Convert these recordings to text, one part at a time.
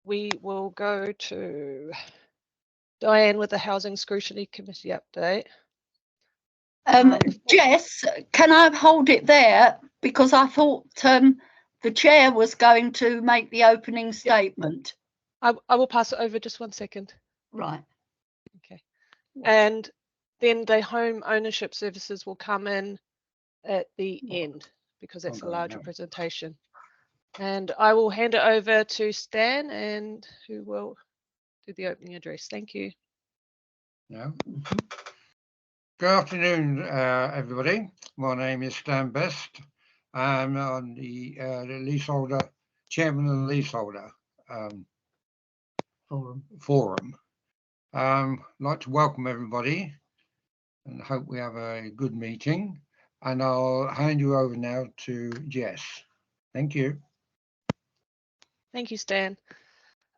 we will go to Diane with the Housing Scrutiny Committee update. Jess, can I hold it there? Because I thought the chair was going to make the opening statement. I will pass it over, just 1 second. Right. Okay. And then the home ownership services will come in at the end, because that's a larger presentation. And I will hand it over to Stan, and who will do the opening address. Thank you. Yeah. Good afternoon, everybody. My name is Stan Best. I'm on the leaseholder, chairman of the leaseholder forum. I'd like to welcome everybody and hope we have a good meeting. And I'll hand you over now to Jess. Thank you. Thank you, Stan.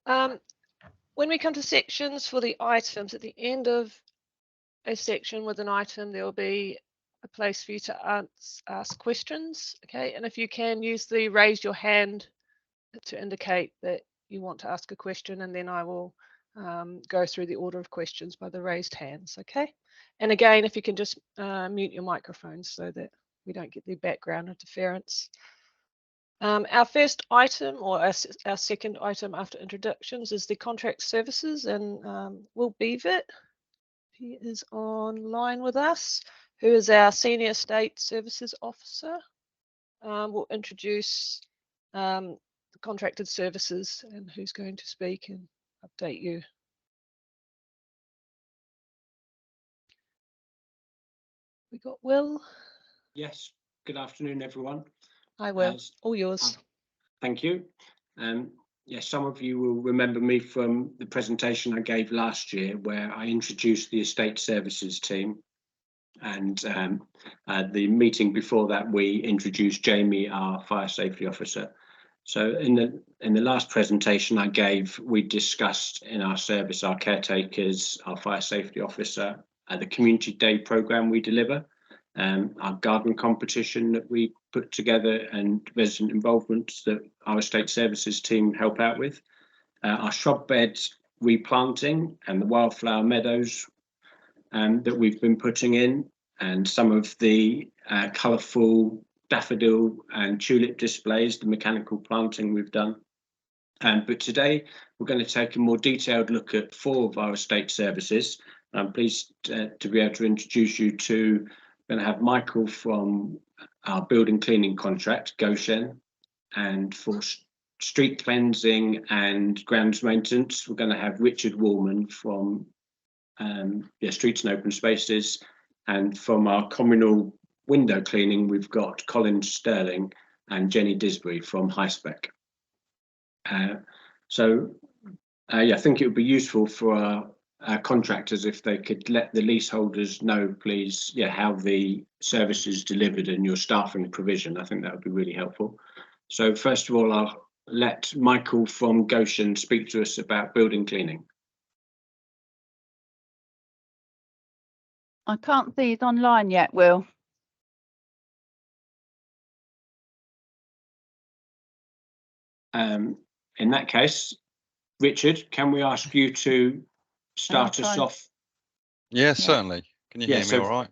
When we come to sections for the items, at the end of a section with an item, there will be a place for you to ask questions. Okay, and if you can, use the raise your hand to indicate that you want to ask a question, and then I will go through the order of questions by the raised hands. Okay, and again, if you can just mute your microphones so that we don't get the background interference. Our first item, or our second item after introductions, is the contract services, and Will Beavitt, he is online with us, who is our Senior Estate Services Officer, will introduce the contracted services and who's going to speak and update you. We got Will. Yes, good afternoon, everyone. Hi, Will. All yours. Thank you. Yes, some of you will remember me from the presentation I gave last year, where I introduced the estate services team, and the meeting before that we introduced Jamie, our fire safety officer. So in the last presentation I gave, we discussed in our service our caretakers, our fire safety officer, the community day programme we deliver, our garden competition that we put together, and resident involvement that our estate services team help out with, our shrub beds replanting and the wildflower meadows that we've been putting in, and some of the colourful daffodil and tulip displays, the mechanical planting we've done. But today we're going to take a more detailed look at 4 of our estate services. I'm pleased to be able to introduce you to, we're going to have Michael from our building cleaning contract, Goshen, and for street cleansing and grounds maintenance, we're going to have Richard Woolman from Streets and Open Spaces, and from our communal window cleaning, we've got Colin Sterling and Jenny Disbury from High Spec. I think it would be useful for our contractors if they could let the leaseholders know, please, how the service is delivered and your staffing provision. I think that would be really helpful. So first of all, I'll let Michael from Goshen speak to us about building cleaning. I can't see it online yet, Will. In that case, Richard, can we ask you to start us off? Yes, certainly. Can you hear me all right?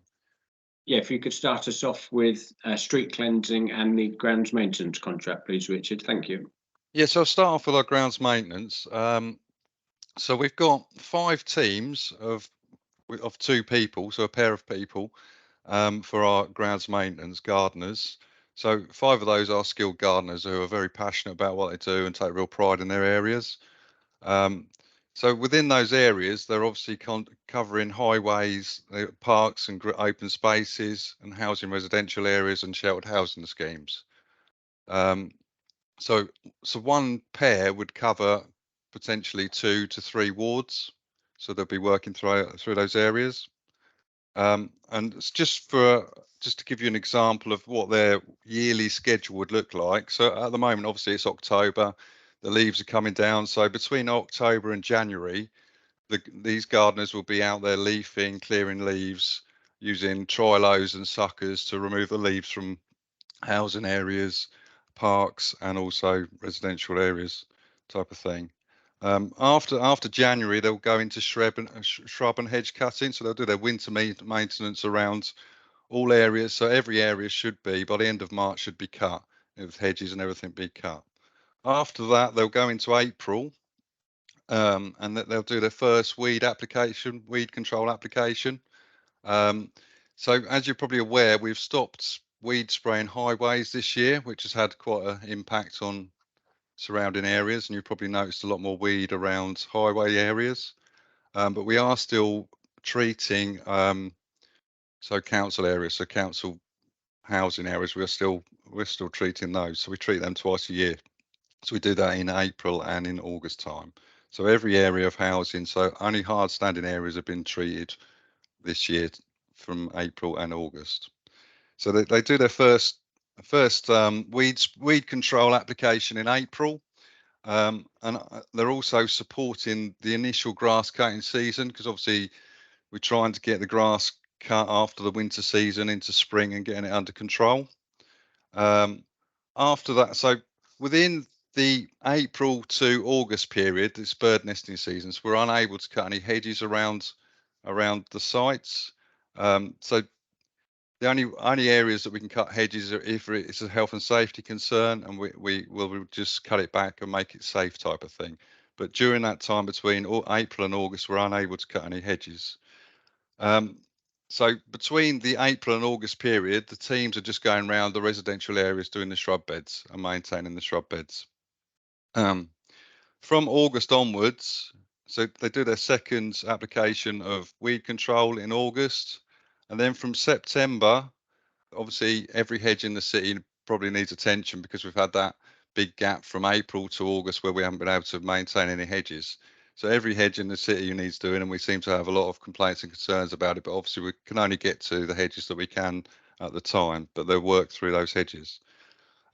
Yeah, if you could start us off with street cleansing and the grounds maintenance contract, please, Richard. Thank you. Yes, so I'll start off with our grounds maintenance. So we've got 5 teams of 2 people, so a pair of people for our grounds maintenance gardeners. So 5 of those are skilled gardeners who are very passionate about what they do and take real pride in their areas. So within those areas, they're obviously covering highways, parks and open spaces, and housing residential areas and sheltered housing schemes. So one pair would cover potentially 2 to 3 wards. So they'll be working through those areas. And it's just to give you an example of what their yearly schedule would look like. So at the moment, obviously it's October, the leaves are coming down. So between October and January, these gardeners will be out there leafing, clearing leaves, using trilos and suckers to remove the leaves from housing areas, parks, and also residential areas type of thing. After January, they'll go into shrub and hedge cutting. So they'll do their winter maintenance around all areas. So every area should be, by the end of March, should be cut, with hedges and everything be cut. After that, they'll go into April, and they'll do their first weed control application. So as you're probably aware, we've stopped weed spraying highways this year, which has had quite an impact on surrounding areas, and you've probably noticed a lot more weed around highway areas. But we are still treating council areas, so council housing areas. We're still treating those. So we treat them twice a year. So we do that in April and in August time. So every area of housing, so only hard standing areas have been treated this year from April and August. So they do their first weed control application in April. And they're also supporting the initial grass cutting season, because obviously we're trying to get the grass cut after the winter season into spring and getting it under control. After that, so within the April to August period, this bird nesting seasons, we're unable to cut any hedges around the sites. So the only areas that we can cut hedges are if it's a health and safety concern, and we will just cut it back and make it safe type of thing. But during that time between April and August, we're unable to cut any hedges. So between the April and August period, the teams are just going around the residential areas doing the shrub beds and maintaining the shrub beds. From August onwards, so they do their second application of weed control in August, and then from September, obviously every hedge in the city probably needs attention, because we've had that big gap from April to August where we haven't been able to maintain any hedges. So every hedge in the city needs doing, and we seem to have a lot of complaints and concerns about it, but obviously we can only get to the hedges that we can at the time, but they'll work through those hedges.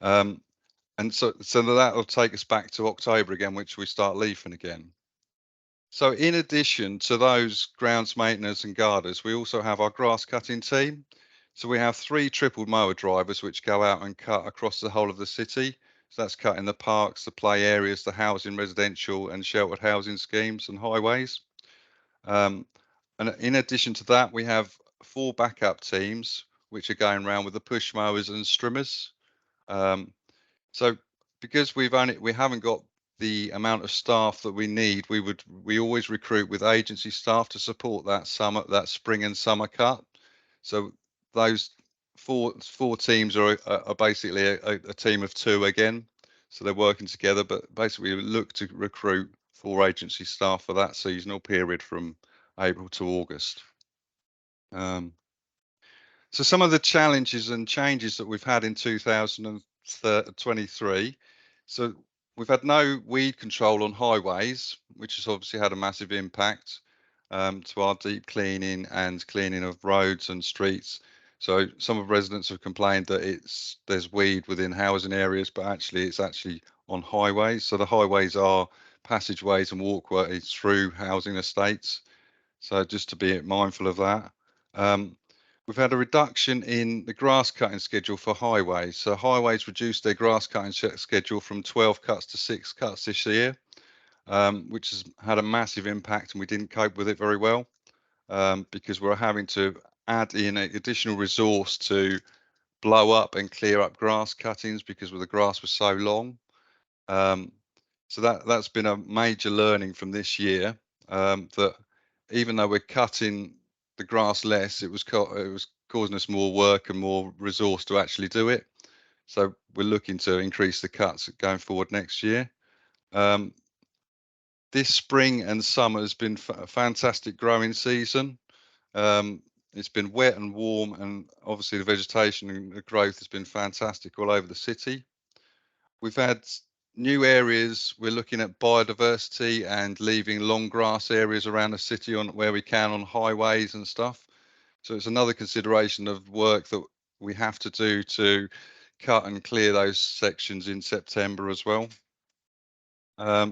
And so that will take us back to October again, which we start leafing again. So in addition to those grounds maintenance and guarders, we also have our grass cutting team. So we have 3 triple mower drivers which go out and cut across the whole of the city. So that's cutting the parks, the play areas, the housing, residential and sheltered housing schemes and highways. And in addition to that, we have 4 backup teams which are going around with the push mowers and strimmers. So because we haven't got the amount of staff that we need, we always recruit with agency staff to support that spring and summer cut. So those four teams are basically a team of 2 again. So they're working together, but basically we look to recruit 4 agency staff for that seasonal period from April to August. So some of the challenges and changes that we've had in 2023. So we've had no weed control on highways, which has obviously had a massive impact to our deep cleaning and cleaning of roads and streets. So some of residents have complained that there's weed within housing areas, but actually it's actually on highways. So the highways are passageways and walkways through housing estates. So just to be mindful of that. We've had a reduction in the grass cutting schedule for highways. So highways reduced their grass cutting schedule from 12 cuts to 6 cuts this year, which has had a massive impact, and we didn't cope with it very well because we're having to add in an additional resource to blow up and clear up grass cuttings because the grass was so long. So that's been a major learning from this year, that even though we're cutting the grass less, it was causing us more work and more resource to actually do it. So we're looking to increase the cuts going forward next year. This spring and summer has been a fantastic growing season. It's been wet and warm, and obviously the vegetation and the growth has been fantastic all over the city. We've had new areas. We're looking at biodiversity and leaving long grass areas around the city where we can on highways and stuff. So it's another consideration of work that we have to do to cut and clear those sections in September as well.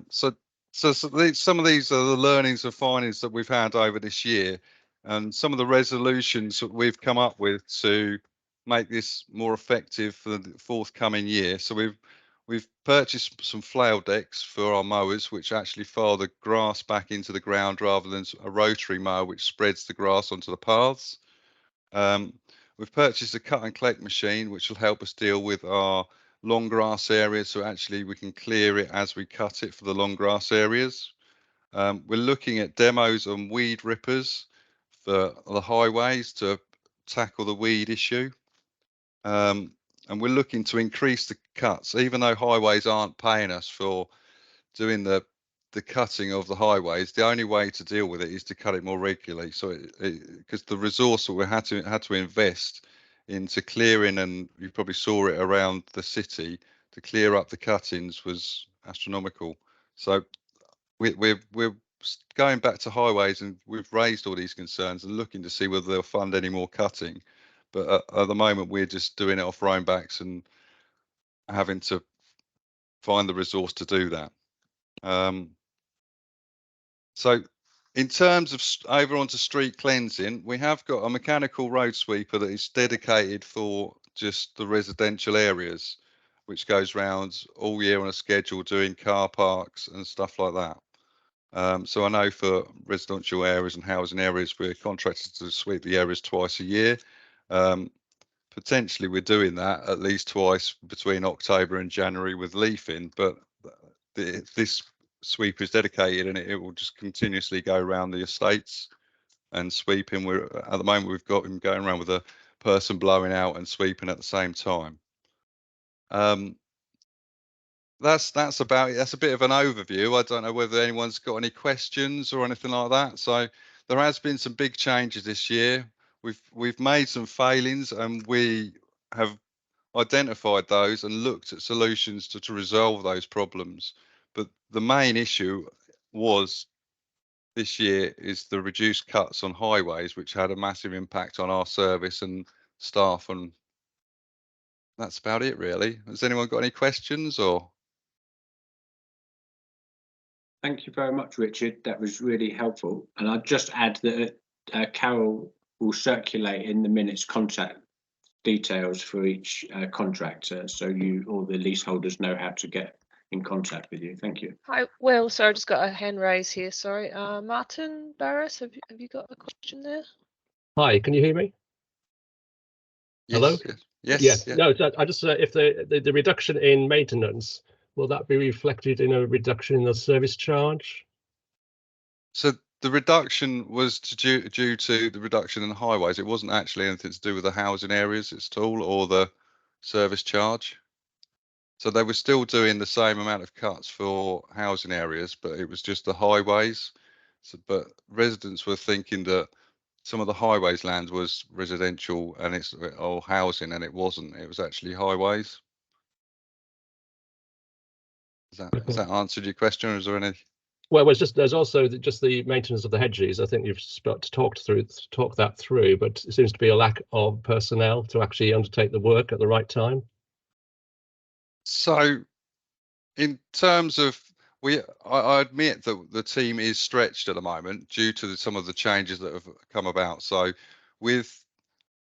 So some of these are the learnings and findings that we've had over this year, and some of the resolutions that we've come up with to make this more effective for the forthcoming year. So We've purchased some flail decks for our mowers, which actually file the grass back into the ground rather than a rotary mower, which spreads the grass onto the paths. We've purchased a cut and collect machine, which will help us deal with our long grass areas. So actually we can clear it as we cut it for the long grass areas. We're looking at demos on weed rippers for the highways to tackle the weed issue. And we're looking to increase the cuts, even though highways aren't paying us for doing the cutting of the highways. The only way to deal with it is to cut it more regularly. So because the resource that we had to invest into clearing, and you probably saw it around the city, to clear up the cuttings was astronomical. So we're going back to highways, and we've raised all these concerns and looking to see whether they'll fund any more cutting. But at the moment, we're just doing it off our own backs and having to find the resource to do that. So in terms of over onto street cleansing, we have got a mechanical road sweeper that is dedicated for just the residential areas, which goes round all year on a schedule doing car parks and stuff like that. So I know for residential areas and housing areas, we're contracted to sweep the areas twice a year. Potentially we're doing that at least twice between October and January with leafing, but this sweep is dedicated and it will just continuously go around the estates and sweeping. We're at the moment we've got him going around with a person blowing out and sweeping at the same time. That's about it. That's a bit of an overview. I don't know whether anyone's got any questions or anything like that. So there has been some big changes this year. We've made some failings and we have identified those and looked at solutions to resolve those problems. But the main issue was this year is the reduced cuts on highways, which had a massive impact on our service and staff. And that's about it, really. Has anyone got any questions or? Thank you very much, Richard. That was really helpful. And I'd just add that Carol will circulate in the minutes contact details for each contractor, so all the leaseholders know how to get in contact with you. Thank you. Hi, Will. Sorry, I just got a hand raised here. Sorry, Martin Barris, have you got a question there? Hi, can you hear me? Yes, Hello? Yes. Yes. Yeah. No, I just if the reduction in maintenance, will that be reflected in a reduction in the service charge? So the reduction was due to the reduction in the highways. It wasn't actually anything to do with the housing areas at all or the service charge. So they were still doing the same amount of cuts for housing areas, but it was just the highways. So, but residents were thinking that some of the highways land was residential and it's all housing, and it wasn't. It was actually highways. Has that answered your question, or is there any? Well, there's also just the maintenance of the hedges. I think you've talked that through, but it seems to be a lack of personnel to actually undertake the work at the right time. So, in terms of I admit that the team is stretched at the moment due to some of the changes that have come about. So, with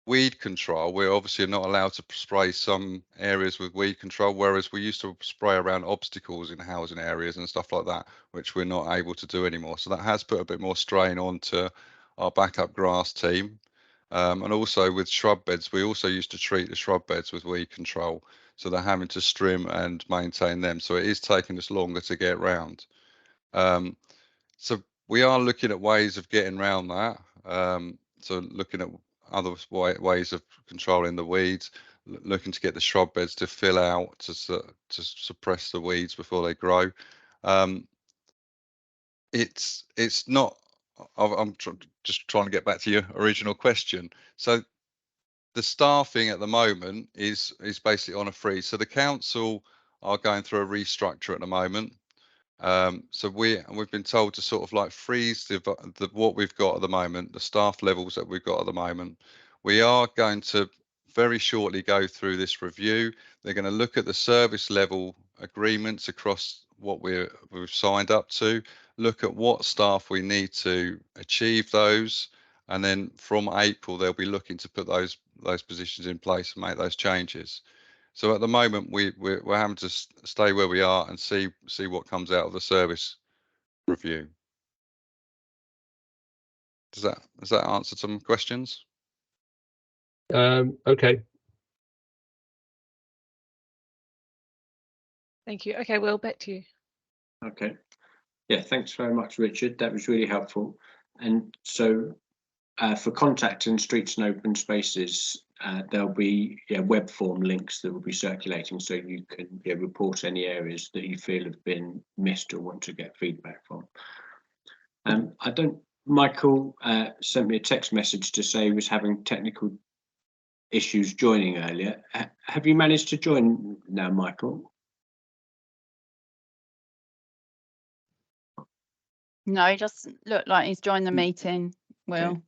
weed control, we're obviously not allowed to spray some areas with weed control, whereas we used to spray around obstacles in housing areas and stuff like that, which we're not able to do anymore. So that has put a bit more strain onto our backup grass team. And also with shrub beds, we also used to treat the shrub beds with weed control. So they're having to trim and maintain them. So it is taking us longer to get round. So we are looking at ways of getting around that. So looking at other ways of controlling the weeds, looking to get the shrub beds to fill out to suppress the weeds before they grow. It's not. I'm just trying to get back to your original question. So the staffing at the moment is basically on a freeze. So the council are going through a restructure at the moment. So we've been told to sort of like freeze what we've got at the moment, the staff levels that we've got at the moment. We are going to very shortly go through this review. They're going to look at the service level agreements across what we've signed up to, look at what staff we need to achieve those, and then from April they'll be looking to put those positions in place and make those changes. So at the moment, we're having to stay where we are and see what comes out of the service review. Does that answer some questions? Okay. Thank you. Okay, Will, back to you. Okay. Yeah, thanks very much, Richard. That was really helpful. And so for contacting streets and open spaces, there'll be web form links that will be circulating, so you can report any areas that you feel have been missed or want to get feedback from. Michael sent me a text message to say he was having technical issues joining earlier. Have you managed to join now, Michael? No, he doesn't look like he's joined the meeting, Will.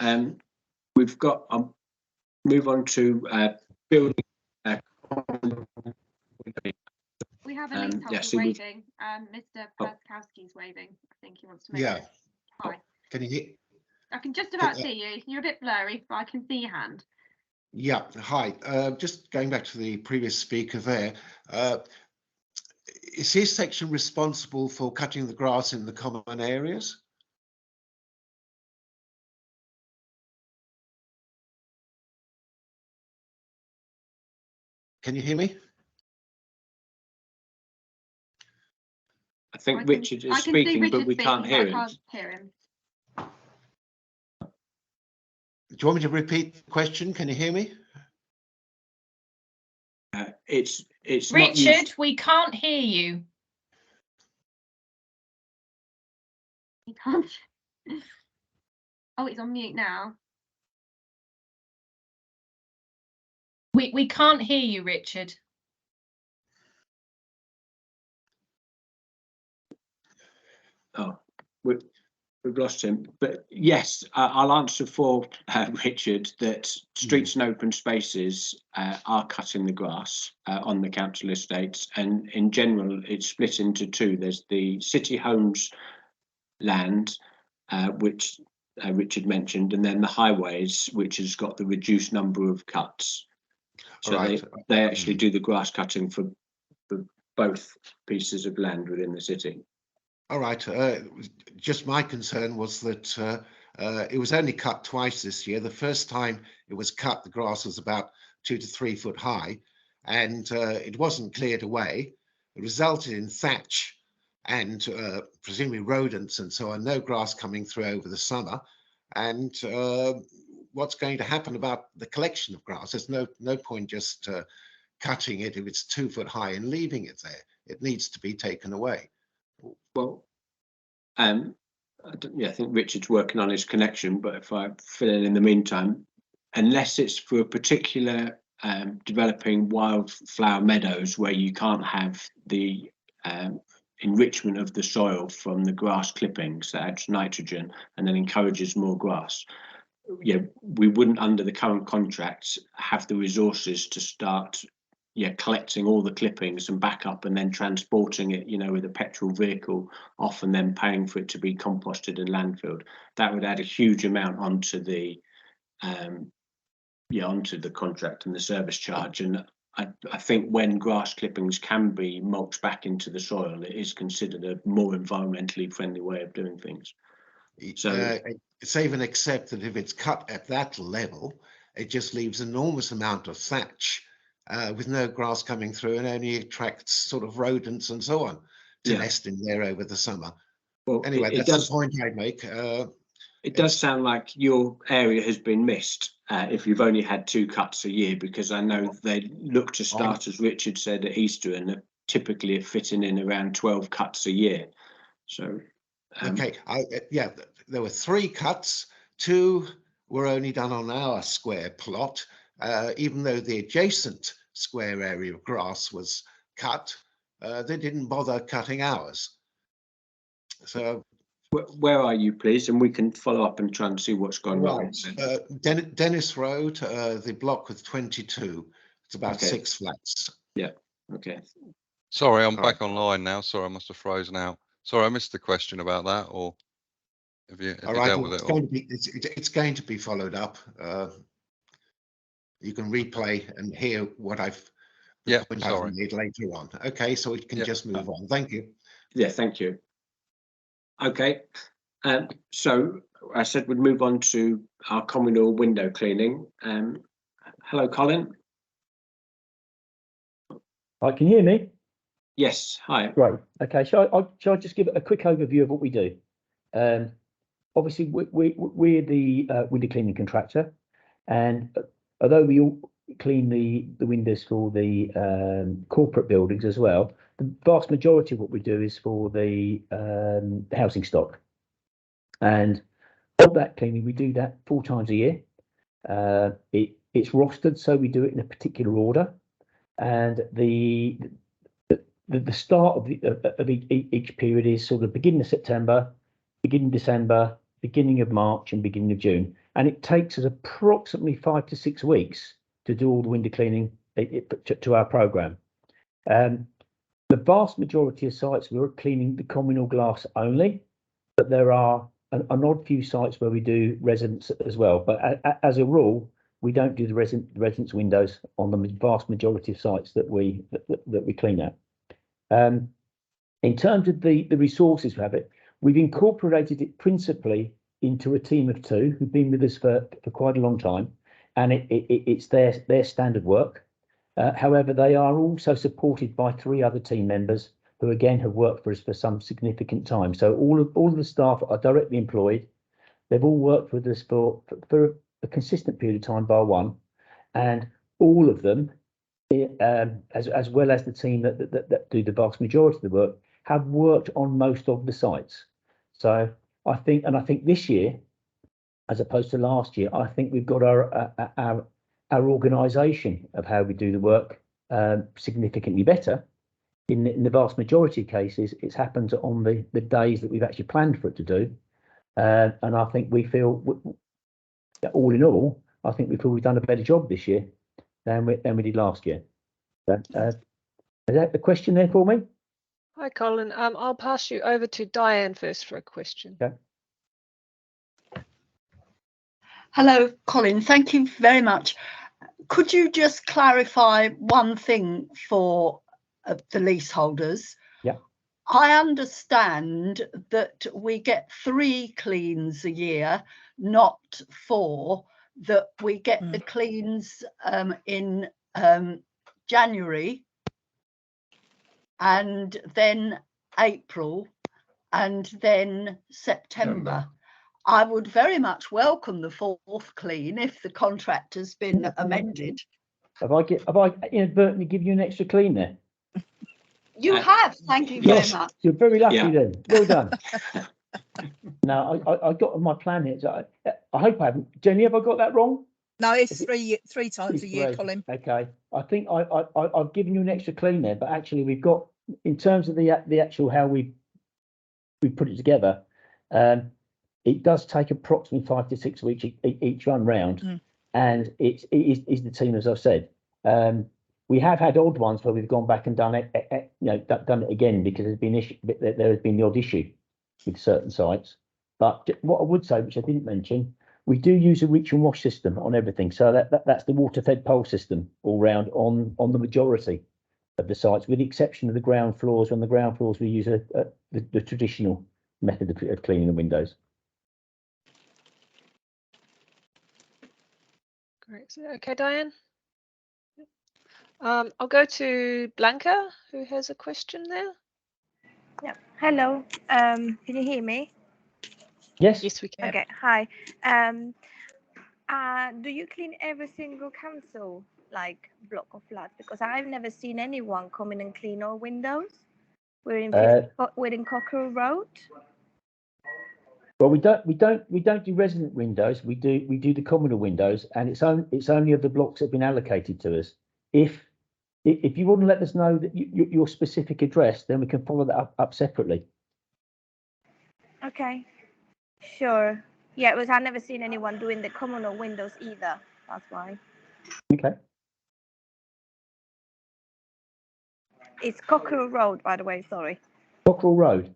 Okay. We've got, move on to building. We have a leaseholder waving. Mr. Perskowski's waving. I think he wants to make it. Hi. Can you hear? I can just about see you. You're a bit blurry, but I can see your hand. Yeah, hi. Just going back to the previous speaker there. Is his section responsible for cutting the grass in the common areas? Can you hear me? I think Richard is speaking, but we can't hear him. I can't hear him. Do you want me to repeat the question? Can you hear me? It's Richard, we can't hear you. He can't. Oh, it's on mute now. We can't hear you, Richard. Oh, we've lost him. But yes, I'll answer for Richard that streets and open spaces are cutting the grass on the council estates, and in general it's split into two. There's the city homes land, which Richard mentioned, and then the highways, which has got the reduced number of cuts. So right. they actually do the grass cutting for both pieces of land within the city. All right. Just my concern was that it was only cut twice this year. The first time it was cut, the grass was about 2 to 3 foot high, and it wasn't cleared away. It resulted in thatch and presumably rodents and so on, no grass coming through over the summer. And what's going to happen about the collection of grass? There's no point just cutting it if it's 2 foot high and leaving it there. It needs to be taken away. Well, I think Richard's working on his connection, but if I fill in the meantime, unless it's for a particular developing wildflower meadows where you can't have the enrichment of the soil from the grass clippings that adds nitrogen and then encourages more grass, we wouldn't, under the current contracts, have the resources to start collecting all the clippings and back up and then transporting it, with a petrol vehicle off and then paying for it to be composted and landfilled. That would add a huge amount onto the contract and the service charge. And I think when grass clippings can be mulched back into the soil, it is considered a more environmentally friendly way of doing things. So it's even accept that if it's cut at that level, it just leaves an enormous amount of thatch with no grass coming through, and only attracts sort of rodents and so on to nest in there over the summer. Well, anyway, that's the point I make. It does sound like your area has been missed if you've only had 2 cuts a year, because I know they look to start, as Richard said, at Easter, and they're typically fitting in around 12 cuts a year. So okay, there were 3 cuts. 2 were only done on our square plot, even though the adjacent square area of grass was cut. They didn't bother cutting ours. So where are you, please? And we can follow up and try and see what's gone wrong. Dennis Road, the block with 22. It's about 6 flats. Yeah. Okay. Sorry, I'm back online now. Sorry, I must have frozen out. Sorry, I missed the question about that. Or have you dealt with it? It's going to be followed up. You can replay and hear what I've Yeah, point sorry. I've made later on. Okay, so we can just move on. Thank you. Yeah, thank you. Okay, so I said we'd move on to our communal window cleaning. Hello, Colin. Hi, can you hear me? Yes, hi. Great. Okay, shall I just give a quick overview of what we do? Obviously, we're the window cleaning contractor, and although we all clean the windows for the corporate buildings as well, the vast majority of what we do is for the housing stock. And of that cleaning, we do that 4 times a year. It's rostered, so we do it in a particular order, and the start of each period is sort of beginning of September, beginning of December, beginning of March, and beginning of June. And it takes us approximately 5 to 6 weeks to do all the window cleaning to our programme. The vast majority of sites we're cleaning the communal glass only, but there are an odd few sites where we do residents as well. But as a rule, we don't do the residents windows on the vast majority of sites that we clean at. In terms of the resources we have we've incorporated it principally into a team of 2 who've been with us for quite a long time, and it's their standard work. However, they are also supported by 3 other team members who again have worked for us for some significant time. So all of the staff are directly employed. They've all worked with us for a consistent period of time, bar one, and all of them, as well as the team that do the vast majority of the work, have worked on most of the sites. So I think this year, as opposed to last year, I think we've got our organisation of how we do the work significantly better. In the vast majority of cases, it's happened on the days that we've actually planned for it to do, and I think we feel, all in all, I think we've done a better job this year than we did last year. Is that the question there for me? Hi, Colin. I'll pass you over to Diane first for a question. Okay. Hello, Colin. Thank you very much. Could you just clarify one thing for the leaseholders? Yeah. I understand that we get 3 cleans a year, not 4, that we get the cleans in January and then April and then September. I would very much welcome the 4th clean if the contract has been amended. Have I inadvertently given you an extra clean there? You have, thank you very much. You're very lucky then. Well done. Now I got on my plan here. So I hope I haven't. Jenny, have I got that wrong? No, it's three times a year, Colin. Okay. I think I've given you an extra clean there, but actually we've got, in terms of the actual how we put it together, it does take approximately 5 to 6 weeks each run round, and it is the team, as I've said. We have had odd ones where we've gone back and done it, done it again because there has been the odd issue with certain sites. But what I would say, which I didn't mention, we do use a reach and wash system on everything. So that's the water-fed pole system all round on the majority of the sites, with the exception of the ground floors. On the ground floors, we use the traditional method of cleaning the windows. Great. Okay, Diane. I'll go to Blanca, who has a question there. Yeah. Hello. Can you hear me? Yes. Yes, we can. Okay. Hi. Do you clean every single council block of flats? Because I've never seen anyone come in and clean all windows. We're in Cockerell Road. Well, we don't do resident windows. We do the communal windows, and it's only of the blocks that have been allocated to us. If you wouldn't let us know that your specific address, then we can follow that up separately. Okay, sure. Yeah, because I've never seen anyone doing the communal windows either. That's why. Okay. It's Cockerell Road, by the way. Sorry. Cockerell Road.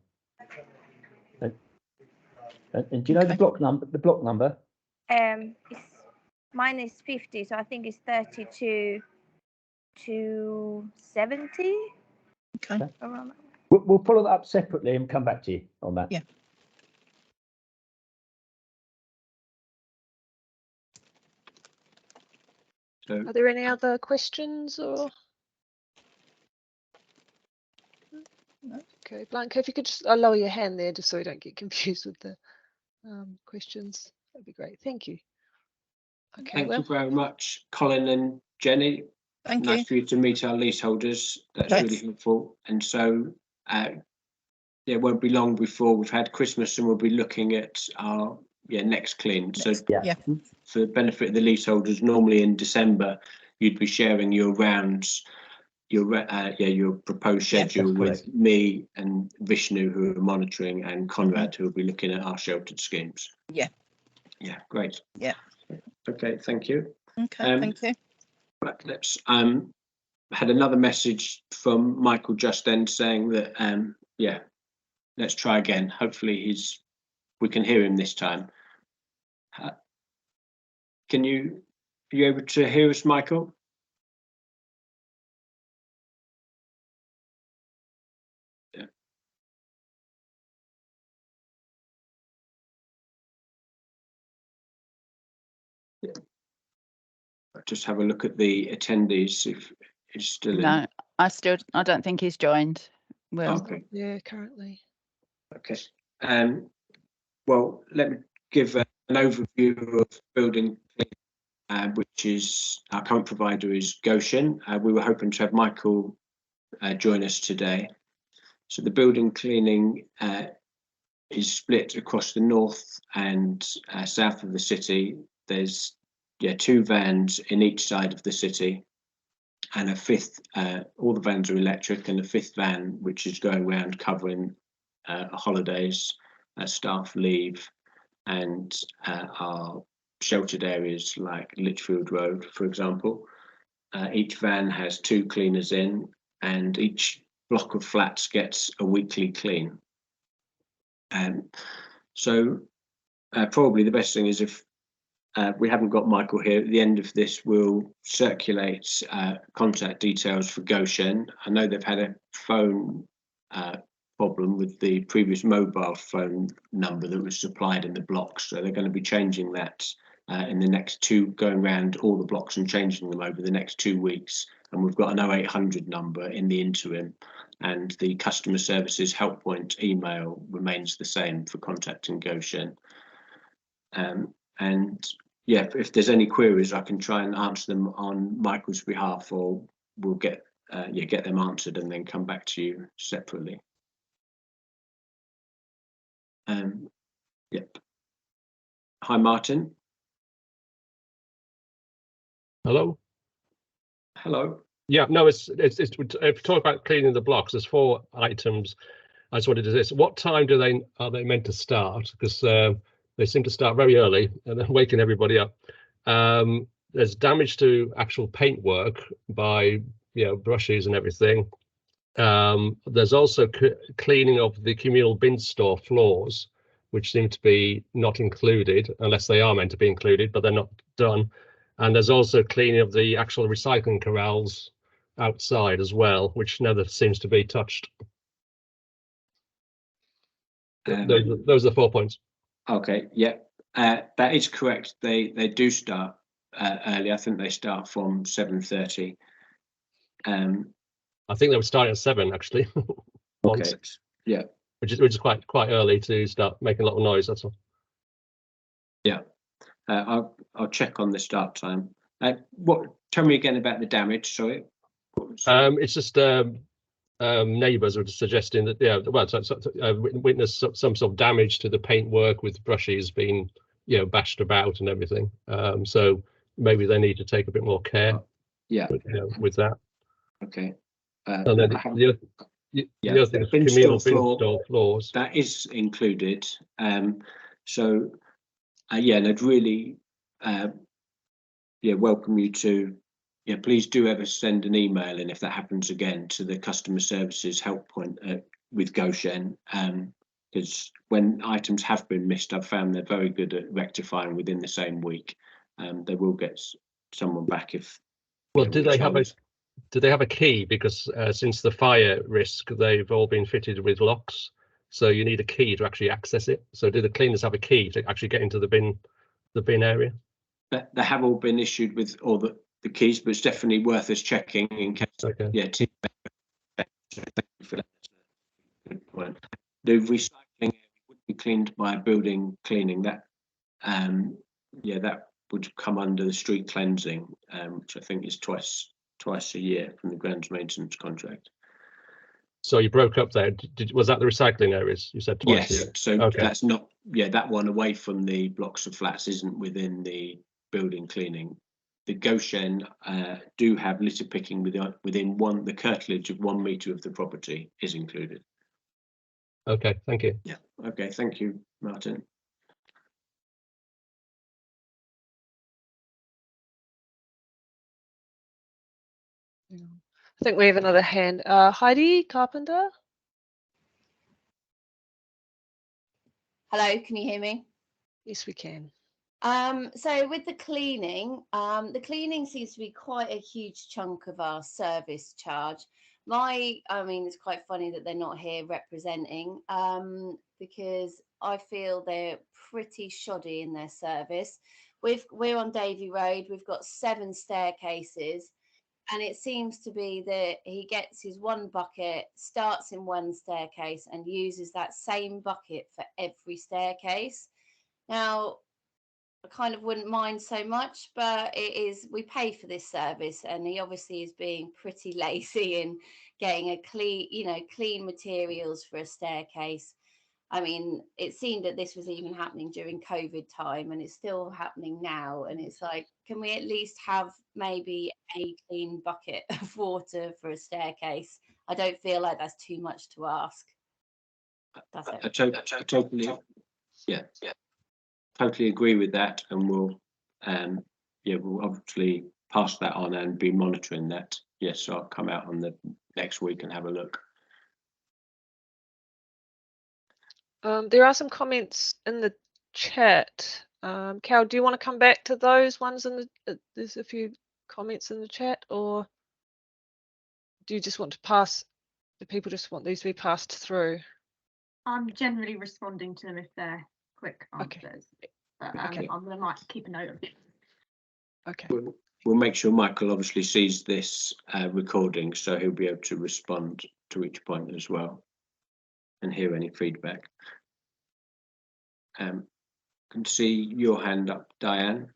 And do you know the block number? The block number? Mine is 50, so I think it's 32. to 70. Okay. Around that. We'll follow that up separately and come back to you on that. Yeah. So, are there any other questions or? No. Okay, Blanca, if you could just lower your hand there, just so we don't get confused with the questions, that'd be great. Thank you. Okay, thank well, you very much, Colin and Jenny. Thank Nice you. for you to meet our leaseholders. That's Yes. really helpful. And so, yeah, it won't be long before we've had Christmas, and we'll be looking at our next clean. So, Yeah. for the benefit of the leaseholders, normally in December, you'd be sharing your rounds, your proposed schedule with me and Vishnu, who are monitoring, and Conrad, who will be looking at our sheltered schemes. Yeah. Yeah, great. Yeah. Okay, thank you. Okay, thank you. Right, let's had another message from Michael just then saying that let's try again. Hopefully we can hear him this time. Are you able to hear us, Michael? Yeah. Yeah. Just have a look at the attendees if he's still in. No, I don't think he's joined. Will. Okay. Yeah, currently. Okay. Well, let me give an overview of building, which is our current provider is Goshen. We were hoping to have Michael join us today. So the building cleaning is split across the north and south of the city. There's 2 vans in each side of the city, and a fifth. All the vans are electric, and a fifth van which is going around covering holidays, staff leave, and our sheltered areas like Litchfield Road, for example. Each van has 2 cleaners in, and each block of flats gets a weekly clean. So probably the best thing is, if we haven't got Michael here, at the end of this we'll circulate contact details for Goshen. I know they've had a phone problem with the previous mobile phone number that was supplied in the blocks, so they're going to be changing that in the next going around all the blocks and changing them over the next 2 weeks. And we've got an 0800 number in the interim, and the customer services help point email remains the same for contacting Goshen. And yeah, if there's any queries, I can try and answer them on Michael's behalf, or we'll get them answered and then come back to you separately. Yep. Hi, Martin. Hello. Hello. Yeah, no, it's if we talk about cleaning the blocks, there's 4 items. I just wanted to this. What time are they meant to start? Because they seem to start very early and then waking everybody up. There's damage to actual paintwork by brushes and everything. There's also cleaning of the communal bin store floors, which seem to be not included, unless they are meant to be included, but they're not done. And there's also cleaning of the actual recycling corrals outside as well, which never seems to be touched. Those are the 4 points. Okay, yeah, that is correct. They do start early. I think they start from 7:30. I think they were starting at 7 actually. Okay. Yeah. Which is quite early to start making a lot of noise. That's all. Yeah. I'll check on the start time. Tell me again about the damage. Sorry. It's just neighbours are suggesting that witness some sort of damage to the paintwork with brushes being bashed about and everything. So maybe they need to take a bit more care. With that. Okay. And then the other thing is communal bin store floors. That is included. So and I'd really welcome you to please do ever send an email, and if that happens again, to the customer services help point with Goshen, because when items have been missed, I've found they're very good at rectifying within the same week. They will get someone back if. Well, do do they have a key? Because since the fire risk, they've all been fitted with locks, so you need a key to actually access it. So do the cleaners have a key to actually get into the bin area? They have all been issued with all the keys, but it's definitely worth us checking in case. Okay. Yeah. Thank you for that. Good point. The recycling would be cleaned by building cleaning. That that would come under the street cleansing, which I think is twice a year from the grounds maintenance contract. So you broke up there. Was that the recycling areas? You said twice. Yes. So okay. That's not. Yeah, that one away from the blocks of flats isn't within the building cleaning. The Goshen do have litter picking within the curtilage of 1 metre of the property is included. Okay, thank you. Yeah. Okay, thank you, Martin. I think we have another hand. Heidi Carpenter. Hello, can you hear me? Yes, we can. So with the cleaning seems to be quite a huge chunk of our service charge. I mean, it's quite funny that they're not here representing, because I feel they're pretty shoddy in their service. We're on Davy Road, we've got 7 staircases, and it seems to be that he gets his one bucket, starts in one staircase and uses that same bucket for every staircase. Now, I kind of wouldn't mind so much, but we pay for this service, and he obviously is being pretty lazy in getting a clean materials for a staircase. I mean, it seemed that this was even happening during COVID time, and it's still happening now. And it's like, can we at least have maybe a clean bucket of water for a staircase? I don't feel like that's too much to ask. That's it. I totally, yeah, totally agree with that, and we'll obviously pass that on and be monitoring that. Yes, so I'll come out on the next week and have a look. There are some comments in the chat. Cal, do you want to come back to those ones in the? There's a few comments in the chat, or do you just want to pass? Do people just want these to be passed through? I'm generally responding to them if they're quick answers. Okay. But Okay. I'm going to keep a note of it. Okay. We'll make sure Michael obviously sees this recording, so he'll be able to respond to each point as well and hear any feedback. Can see your hand up, Diane.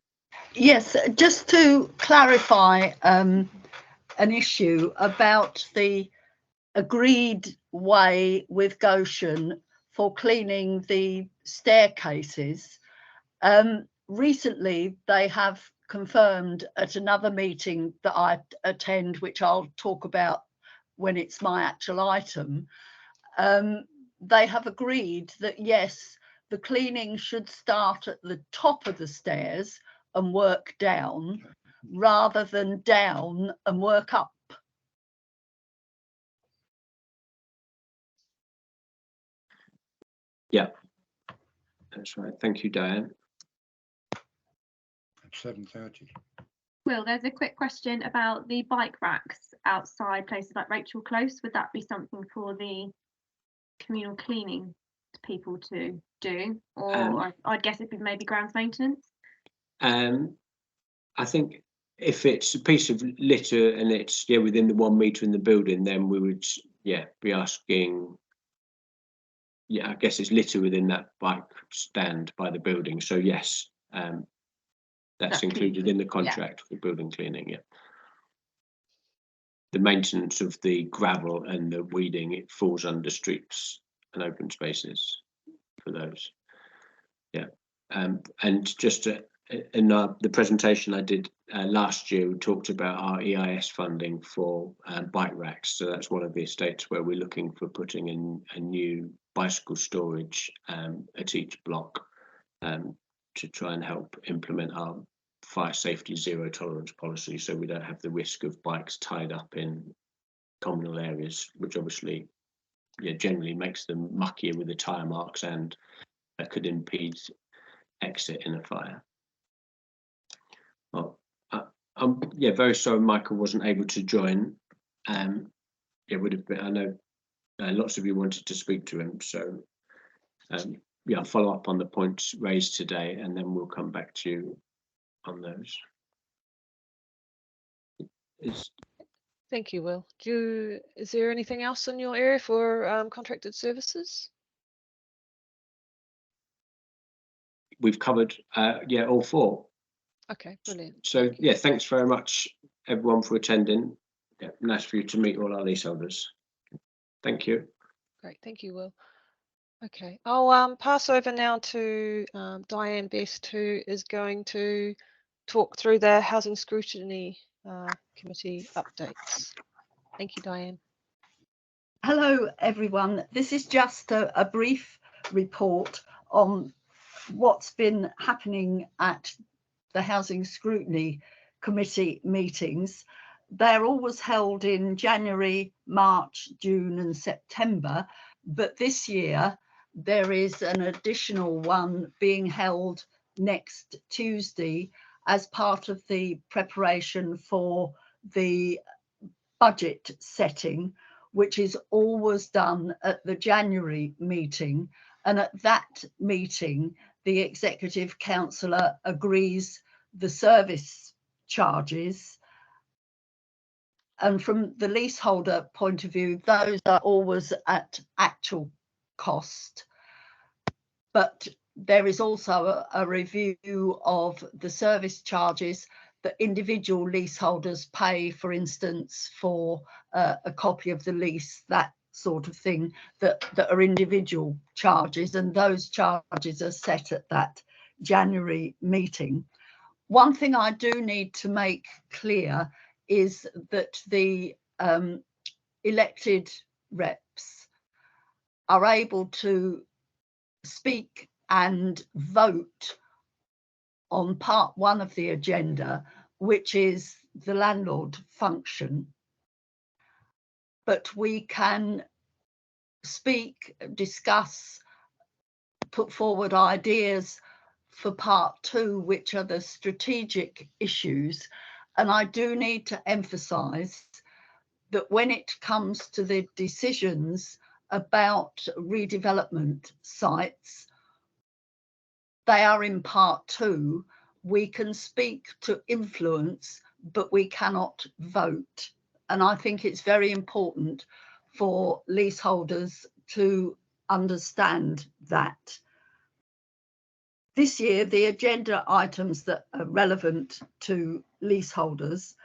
Yes, just to clarify an issue about the agreed way with Goshen for cleaning the staircases. Recently, they have confirmed at another meeting that I attend, which I'll talk about when it's my actual item, they have agreed that yes, the cleaning should start at the top of the stairs and work down rather than down and work up. Yeah, that's right. Thank you, Diane. At 7:30. Will, there's a quick question about the bike racks outside places like Rachel Close. Would that be something for the communal cleaning people to do, or I'd guess it'd be maybe grounds maintenance? I think if it's a piece of litter and it's within the 1 metre in the building, then we would be asking. Yeah, I guess it's litter within that bike stand by the building. So yes, that's included in the contract for building cleaning. Yeah. The maintenance of the gravel and the weeding, it falls under streets and open spaces for those. Yeah, and just in the presentation I did last year, we talked about our EIS funding for bike racks. So that's one of the estates where we're looking for putting in a new bicycle storage at each block to try and help implement our fire safety zero tolerance policy, so we don't have the risk of bikes tied up in communal areas, which obviously generally makes them muckier with the tyre marks and could impede exit in a fire. Well, Yeah, very sorry Michael wasn't able to join. It would have been, I know lots of you wanted to speak to him, so yeah, I'll follow up on the points raised today and then we'll come back to you on those. Thank you, Will. Is there anything else in your area for contracted services? We've covered, yeah, all four. Okay, brilliant. So yeah, thanks very much everyone for attending. Yeah, nice for you to meet all our leaseholders. Thank you. Great, thank you, Will. Okay, I'll pass over now to Diane Best, who is going to talk through the Housing Scrutiny Committee updates. Thank you, Diane. Hello, everyone. This is just a brief report on what's been happening at the Housing Scrutiny Committee meetings. They're always held in January, March, June and September, but this year there is an additional one being held next Tuesday as part of the preparation for the budget setting, which is always done at the January meeting. And at that meeting, the Executive Councillor agrees the service charges. And from the leaseholder point of view, those are always at actual cost. But there is also a review of the service charges that individual leaseholders pay, for instance, for a copy of the lease, that sort of thing, that are individual charges, and those charges are set at that January meeting. One thing I do need to make clear is that the elected reps are able to speak and vote on part one of the agenda, which is the landlord function. But we can speak, discuss, put forward ideas for part two, which are the strategic issues. And I do need to emphasize that when it comes to the decisions about redevelopment sites, they are in part two. We can speak to influence, but we cannot vote. And I think it's very important for leaseholders to understand that. This year, the agenda items that are relevant to leaseholders,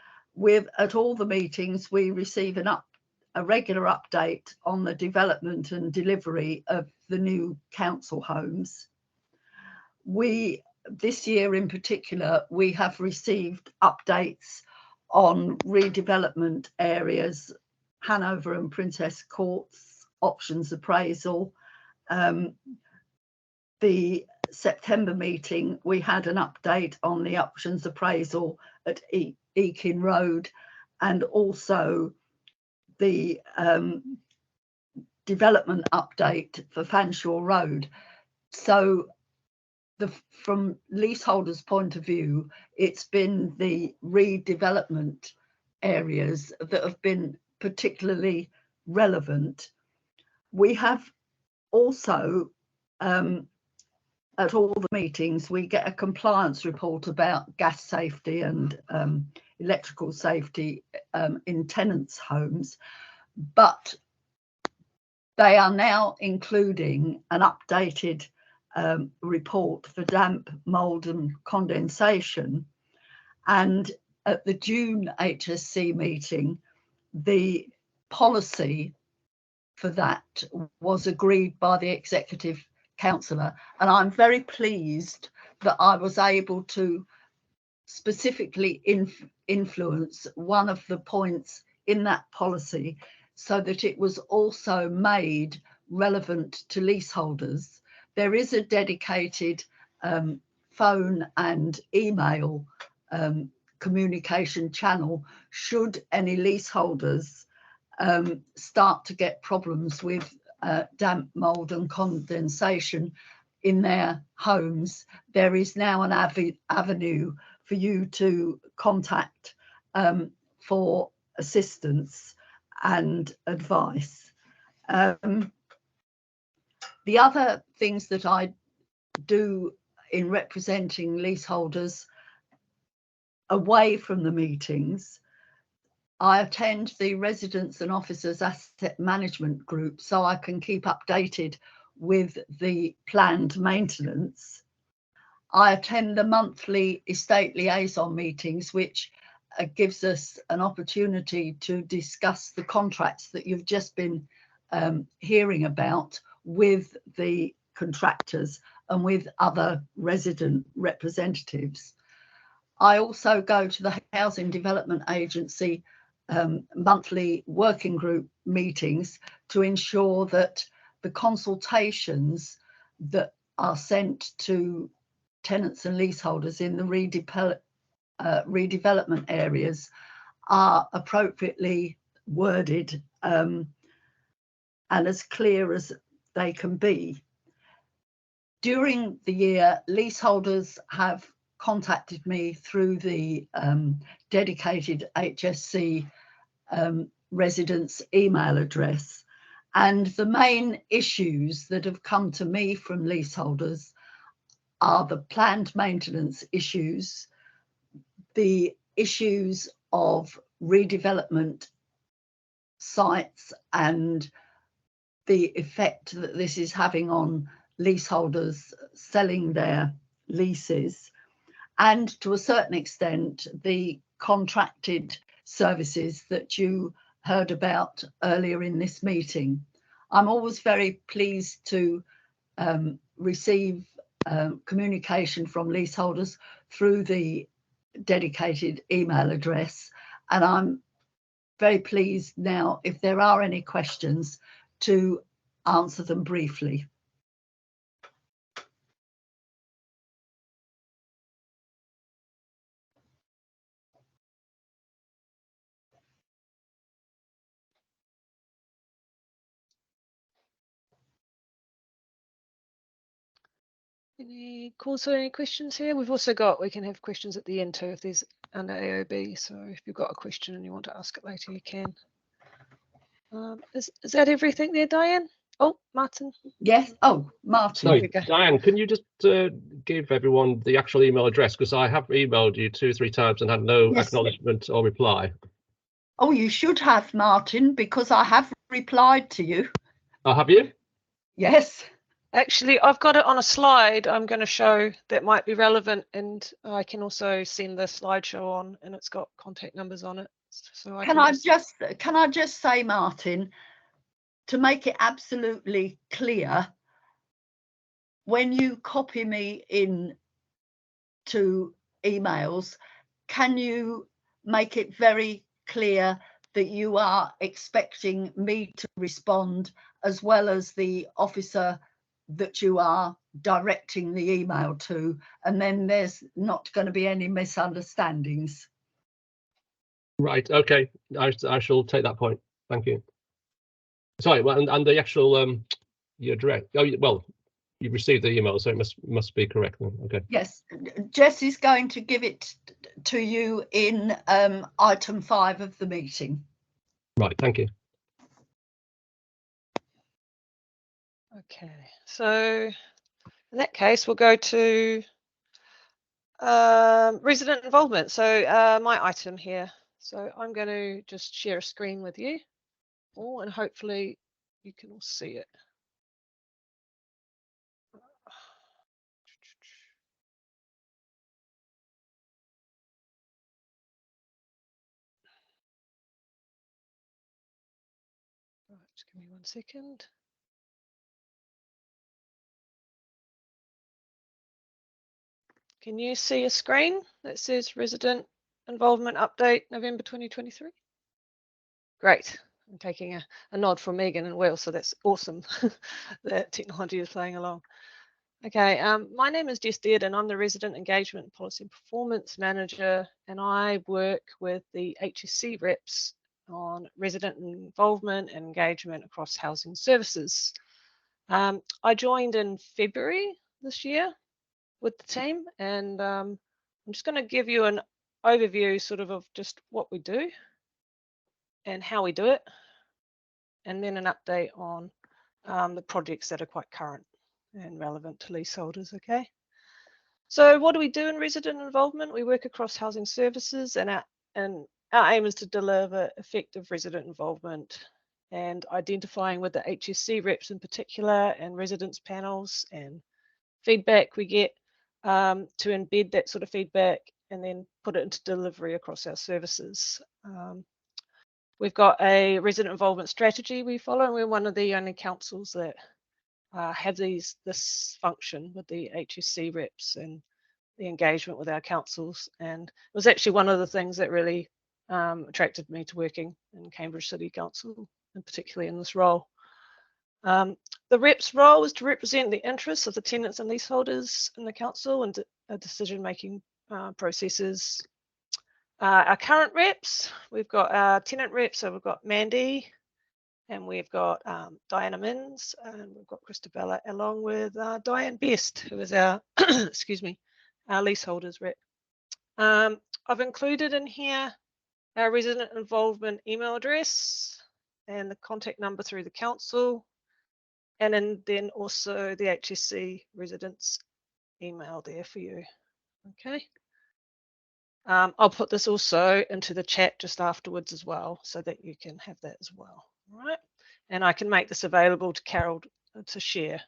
at all the meetings, we receive a regular update on the development and delivery of the new council homes. This year in particular, we have received updates on redevelopment areas, Hanover and Princess Courts, options appraisal. The September meeting, we had an update on the options appraisal at Eakin Road, and also the development update for Fanshawe Road. So from leaseholders' point of view, it's been the redevelopment areas that have been particularly relevant. We have also, at all the meetings, we get a compliance report about gas safety and electrical safety in tenants' homes, but they are now including an updated report for damp, mould and condensation. And at the June HSC meeting, the policy for that was agreed by the Executive Councillor, and I'm very pleased that I was able to specifically influence one of the points in that policy so that it was also made relevant to leaseholders. There is a dedicated phone and email communication channel should any leaseholders start to get problems with damp, mould and condensation in their homes. There is now an avenue for you to contact for assistance and advice. The other things that I do in representing leaseholders away from the meetings, I attend the residents and officers asset management group so I can keep updated with the planned maintenance. I attend the monthly estate liaison meetings, which gives us an opportunity to discuss the contracts that you've just been hearing about with the contractors and with other resident representatives. I also go to the Housing Development Agency monthly working group meetings to ensure that the consultations that are sent to tenants and leaseholders in the redevelopment areas are appropriately worded and as clear as they can be. During the year, leaseholders have contacted me through the dedicated HSC residents email address, and the main issues that have come to me from leaseholders are the planned maintenance issues, the issues of redevelopment sites and the effect that this is having on leaseholders selling their leases, and to a certain extent the contracted services that you heard about earlier in this meeting. I'm always very pleased to receive communication from leaseholders through the dedicated email address, and I'm very pleased now, if there are any questions, to answer them briefly. Any calls or any questions here? We've also got, we can have questions at the end too if there's under AOB. So if you've got a question and you want to ask it later, you can. Is that everything there, Diane? Oh, Martin. Yes. Oh, Martin. No, Diane, can you just give everyone the actual email address? Because I have emailed you 2 or 3 times and had no acknowledgement or reply. Oh, you should have, Martin, because I have replied to you. Oh, have you? Yes. Actually, I've got it on a slide I'm going to show that might be relevant, and I can also send the slideshow on, and it's got contact numbers on it. So Can I just say, Martin, to make it absolutely clear, when you copy me in to emails, can you make it very clear that you are expecting me to respond as well as the officer that you are directing the email to, and then there's not going to be any misunderstandings? Right, okay, I shall take that point. Thank you. Sorry, well, and the actual your address. Oh, well, you've received the email, so it must be correct then. Okay. Yes, Jess is going to give it to you in item 5 of the meeting. Right, thank you. Okay, so in that case, we'll go to resident involvement. So my item here. So I'm going to just share a screen with you all, and hopefully you can all see it. Right, just give me 1 second. Can you see a screen that says resident involvement update November 2023? Great. I'm taking a nod from Megan and Will, so that's awesome that technology is playing along. Okay, my name is Jess Deard and I'm the Resident Engagement Policy and Performance Manager, and I work with the HSC reps on resident involvement and engagement across housing services. I joined in February this year with the team, and I'm I'm just going to give you an overview sort of just what we do and how we do it, and then an update on the projects that are quite current and relevant to leaseholders, okay? So what do we do in resident involvement? We work across housing services, and our aim is to deliver effective resident involvement and identifying with the HSC reps in particular and residents panels and feedback we get to embed that sort of feedback and then put it into delivery across our services. We've got a resident involvement strategy we follow, and we're one of the only councils that have this function with the HSC reps and the engagement with our councils. And it was actually one of the things that really attracted me to working in Cambridge City Council, and particularly in this role. The reps' role is to represent the interests of the tenants and leaseholders in the council and decision-making processes. Our current reps, we've got our tenant reps, so we've got Mandy, and we've got Diana Minns, and we've got Christabella, along with Diane Best, who is our, excuse me, our leaseholders rep. I've included in here our resident involvement email address and the contact number through the council, and then also the HSC residents email there for you, okay? I'll put this also into the chat just afterwards as well, so that you can have that as well, all right? And I can make this available to Carol to share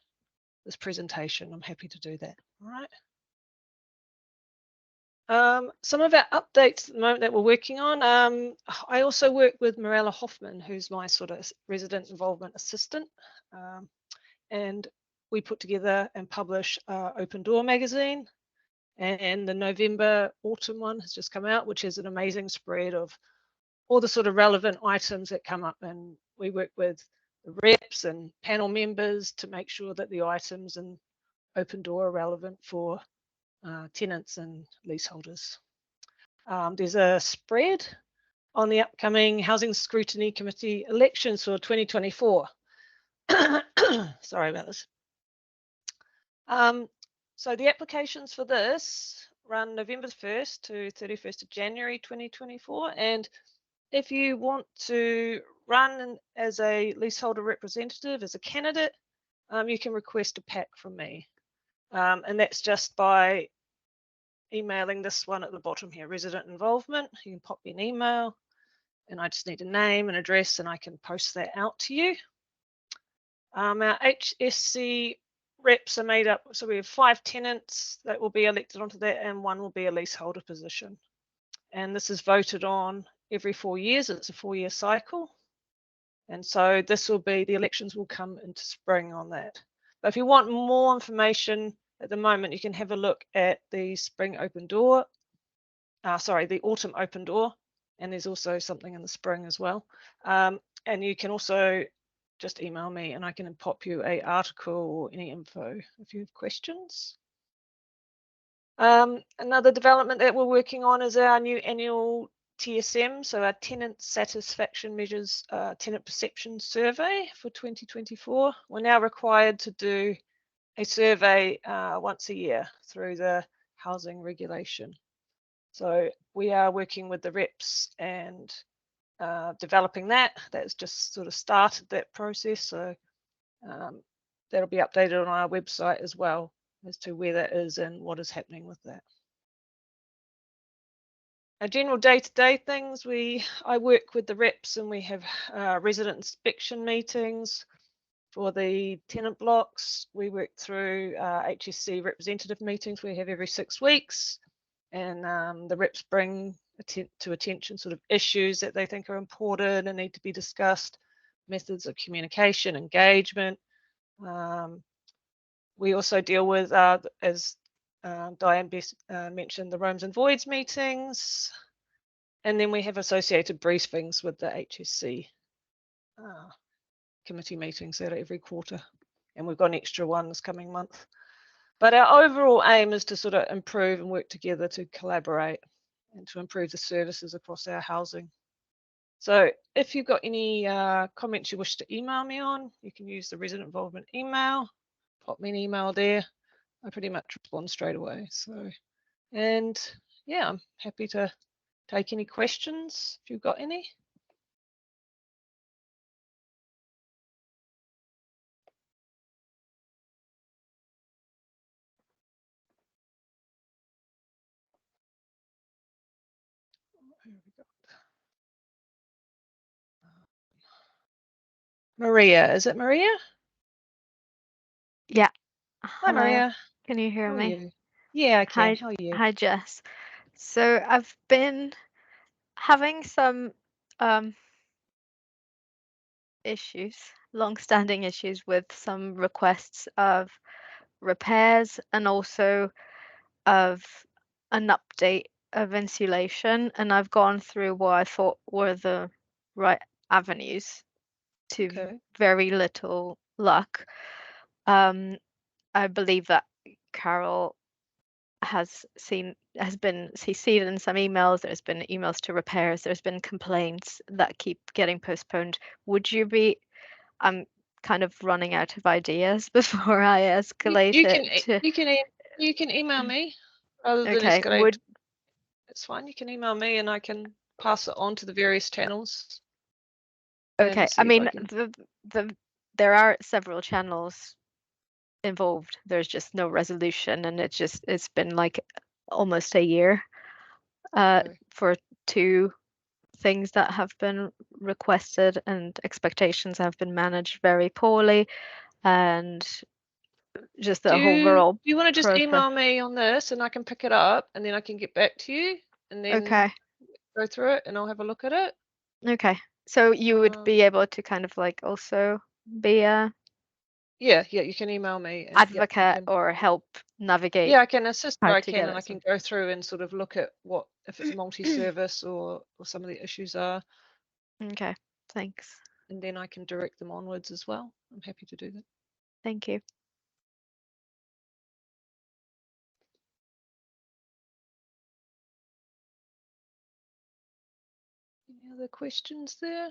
this presentation. I'm happy to do that, all right? Some of our updates at the moment that we're working on. I also work with Mirella Hoffman, who's my sort of resident involvement assistant. And we put together and publish Open Door magazine. And the November autumn one has just come out, which is an amazing spread of all the sort of relevant items that come up. And we work with the reps and panel members to make sure that the items in Open Door are relevant for tenants and leaseholders. There's a spread on the upcoming Housing Scrutiny Committee elections for 2024. Sorry about this. So the applications for this run November 1st to 31st of January 2024. And if you want to run as a leaseholder representative, as a candidate, you can request a pack from me. And that's just by emailing this one at the bottom here, resident involvement. You can pop me an email, and I just need a name and address, and I can post that out to you. Our HSC reps are made up, so we have 5 tenants that will be elected onto that, and 1 will be a leaseholder position. And this is voted on every 4 years. It's a 4-year cycle. And so this will be, the elections will come into spring on that. But if you want more information at the moment, you can have a look at the spring open door, the autumn open door, and there's also something in the spring as well. And you can also just email me and I can pop you an article or any info if you have questions. Another development that we're working on is our new annual TSM, so our Tenant Satisfaction Measures Tenant Perception Survey for 2024. We're now required to do a survey once a year through the housing regulation. So we are working with the reps and developing that. That's just sort of started that process. So that'll be updated on our website as well as to where that is and what is happening with that. Our general day-to-day things, I work with the reps and we have resident inspection meetings for the tenant blocks. We work through HSC representative meetings we have every 6 weeks, and the reps bring to attention sort of issues that they think are important and need to be discussed, methods of communication, engagement. We also deal with, as Diane mentioned, the Roams and Voids meetings, and then we have associated briefings with the HSC committee meetings that are every quarter, and we've got an extra one this coming month. But our overall aim is to sort of improve and work together to collaborate and to improve the services across our housing. So if you've got any comments you wish to email me on, you can use the resident involvement email, pop me an email there. I pretty much respond straight away. So, and yeah, I'm happy to take any questions if you've got any. Maria, is it Maria? Yeah. Hi, Hello. Maria. Can you hear How are me? you? Yeah, I can. Hi. How are you? Hi, Jess. So I've been having some issues, long-standing issues with some requests of repairs and also of an update of insulation, and I've gone through what I thought were the right avenues to Okay. very little luck. I believe that Carol has seen in some emails, there's been emails to repairs, there's been complaints that keep getting postponed. Would you be I'm kind of running out of ideas before I escalate You it to you can email me rather than okay, escalate. It's fine. You can email me and I can pass it on to the various channels. okay. See I if mean, can... there are several channels involved. There's just no resolution, and it's been like almost a year for two things that have been requested, and expectations have been managed very poorly, and just the overall Do you want to just process. email me on this and I can pick it up and then I can get back to you and then Okay. go through it and I'll have a look at it? Okay. So you would be able to kind of like also be a Yeah, you can email me and advocate or help navigate. Yeah, I can assist where how I to can get and it I can go through and sort of look at what if it's multi-service or some of the issues are. Okay, thanks. And then I can direct them onwards as well. I'm happy to do that. Thank you. Any other questions there?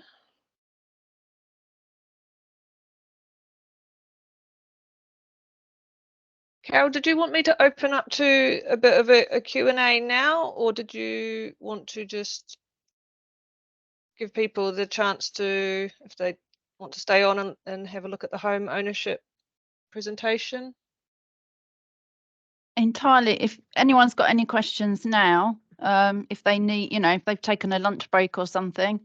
Carol, did you want me to open up to a bit of a Q&A now, or did you want to just give people the chance to, if they want to stay on and have a look at the home ownership presentation? Entirely. If anyone's got any questions now, if they need, if they've taken a lunch break or something,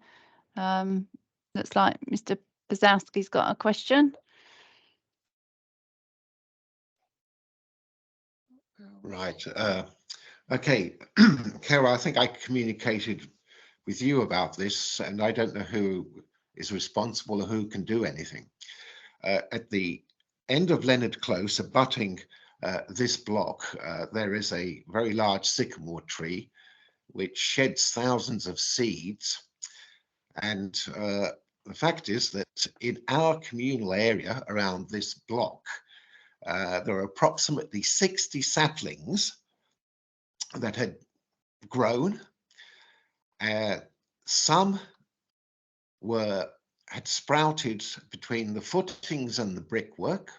looks like Mr. Bazowski's got a question. Right. Okay, Carol, I think I communicated with you about this, and I don't know who is responsible or who can do anything. At the end of Leonard Close, abutting this block, there is a very large sycamore tree which sheds thousands of seeds. And the fact is that in our communal area around this block, there are approximately 60 saplings that had grown. Some had sprouted between the footings and the brickwork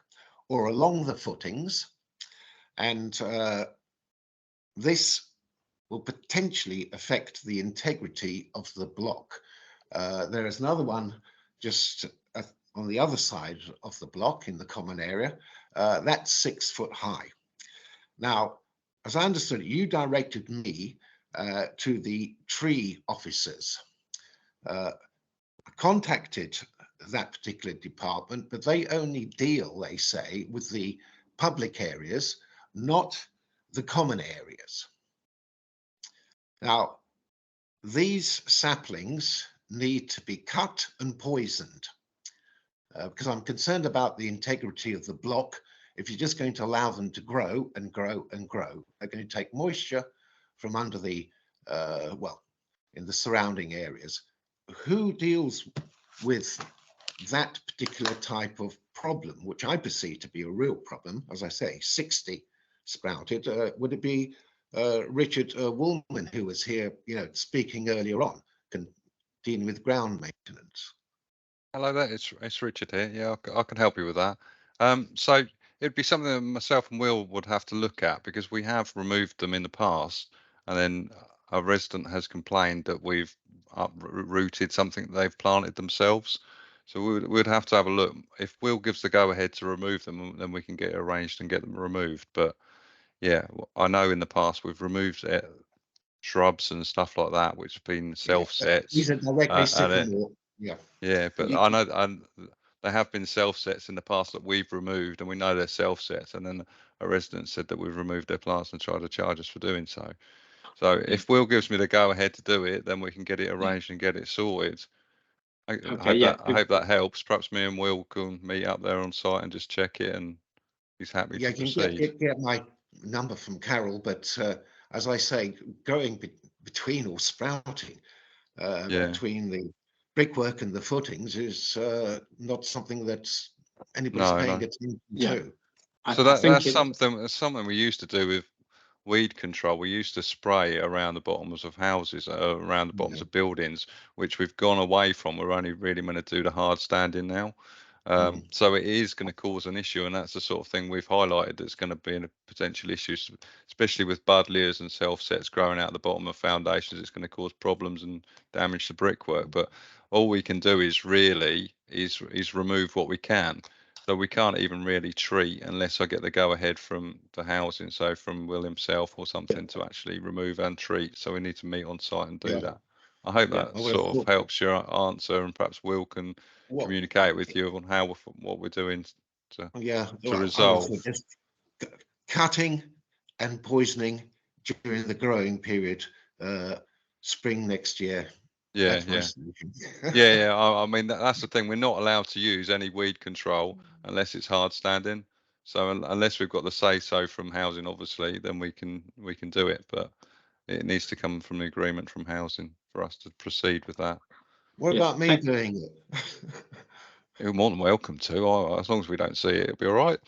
or along the footings, and this will potentially affect the integrity of the block. There is another one just on the other side of the block in the common area, that's 6 foot high. Now, as I understood it, you directed me to the tree officers. I contacted that particular department, but they only deal, they say, with the public areas, not the common areas. Now, these saplings need to be cut and poisoned because I'm concerned about the integrity of the block. If you're just going to allow them to grow and grow and grow, they're going to take moisture from under the, in the surrounding areas. Who deals with that particular type of problem, which I perceive to be a real problem? As I say, 60 sprouted. Would it be Richard Woolman, who was here, speaking earlier on, dealing with ground maintenance? Hello there, it's Richard here. Yeah, I can help you with that. So it'd be something that myself and Will would have to look at because we have removed them in the past. and then a resident has complained that we've uprooted something they've planted themselves. So we'd have to have a look. If Will gives the go ahead to remove them, then we can get it arranged and get them removed. But yeah, I know in the past we've removed shrubs and stuff like that, which have been self-sets. These are directly sycamore. Yeah, but I know there have been self-sets in the past that we've removed, and we know they're self-sets. And then a resident said that we've removed their plants and tried to charge us for doing so. So if Will gives me the go ahead to do it, then we can get it arranged and get it sorted. I hope that helps. Perhaps me and Will can meet up there on site and just check it, and he's happy to proceed. You can get my number from Carol, but as I say, going between or sprouting between the brickwork and the footings is not something that anybody's paying attention to. So that's something we used to do with weed control. We used to spray around the bottoms of houses, around the bottoms of buildings, which we've gone away from. We're only really going to do the hard standing now. So it is going to cause an issue, and that's the sort of thing we've highlighted that's going to be a potential issue, especially with buddleias and self-sets growing out the bottom of foundations. It's going to cause problems and damage to brickwork. But all we can do is really is remove what we can. So we can't even really treat unless I get the go ahead from the housing, so from Will himself or something, to actually remove and treat. So we need to meet on site and do that. I hope that sort of helps your answer, and perhaps Will can communicate with you on what we're doing to resolve. Just cutting and poisoning during the growing period, spring next year. Yeah. I mean, that's the thing. We're not allowed to use any weed control unless it's hard standing. So unless we've got the say so from housing, obviously, then we can do it. But it needs to come from the agreement from housing for us to proceed with that. What about me doing it? You're more than welcome to. As long as we don't see it, it'll be all right.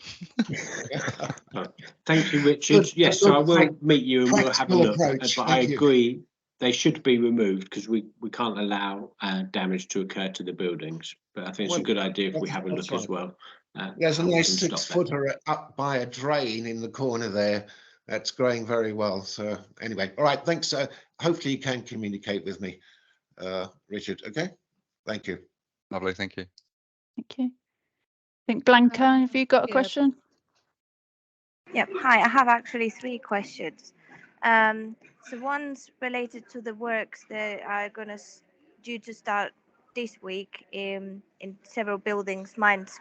Thank you, Richard. Yes, so I will meet you and we'll have a look. But I agree, they should be removed because we can't allow damage to occur to the buildings. But I think it's a good idea if we have a look as well. There's a nice 6-footer up by a drain in the corner there. That's growing very well. So anyway, all right, thanks. Hopefully you can communicate with me, Richard. Okay, thank you. Lovely, thank you. Thank you. I think Blanca, have you got a question? Yep. Hi, I have actually 3 questions. So one's related to the works that are due to start this week in several buildings. Mine's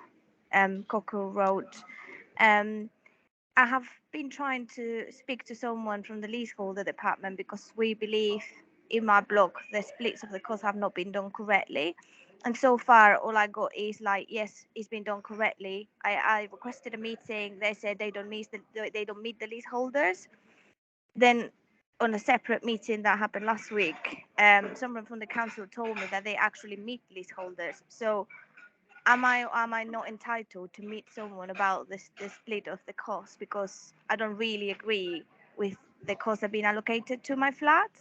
Cockerell Road. I have been trying to speak to someone from the leaseholder department because we believe in my block the splits of the cost have not been done correctly. And so far, all I got is like, yes, it's been done correctly. I requested a meeting. They said they don't meet the leaseholders. Then, on a separate meeting that happened last week, someone from the council told me that they actually meet leaseholders. So, am I not entitled to meet someone about the split of the cost, because I don't really agree with the cost that have been allocated to my flat?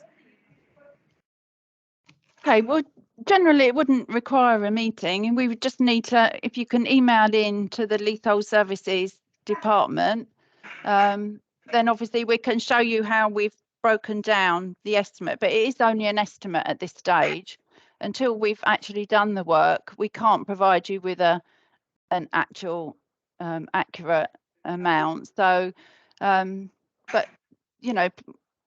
Okay, well, generally it wouldn't require a meeting, and we would just need to, if you can email in to the Leasehold Services Department, then obviously we can show you how we've broken down the estimate, but it is only an estimate at this stage. Until we've actually done the work, we can't provide you with an actual accurate amount. So, but, you know,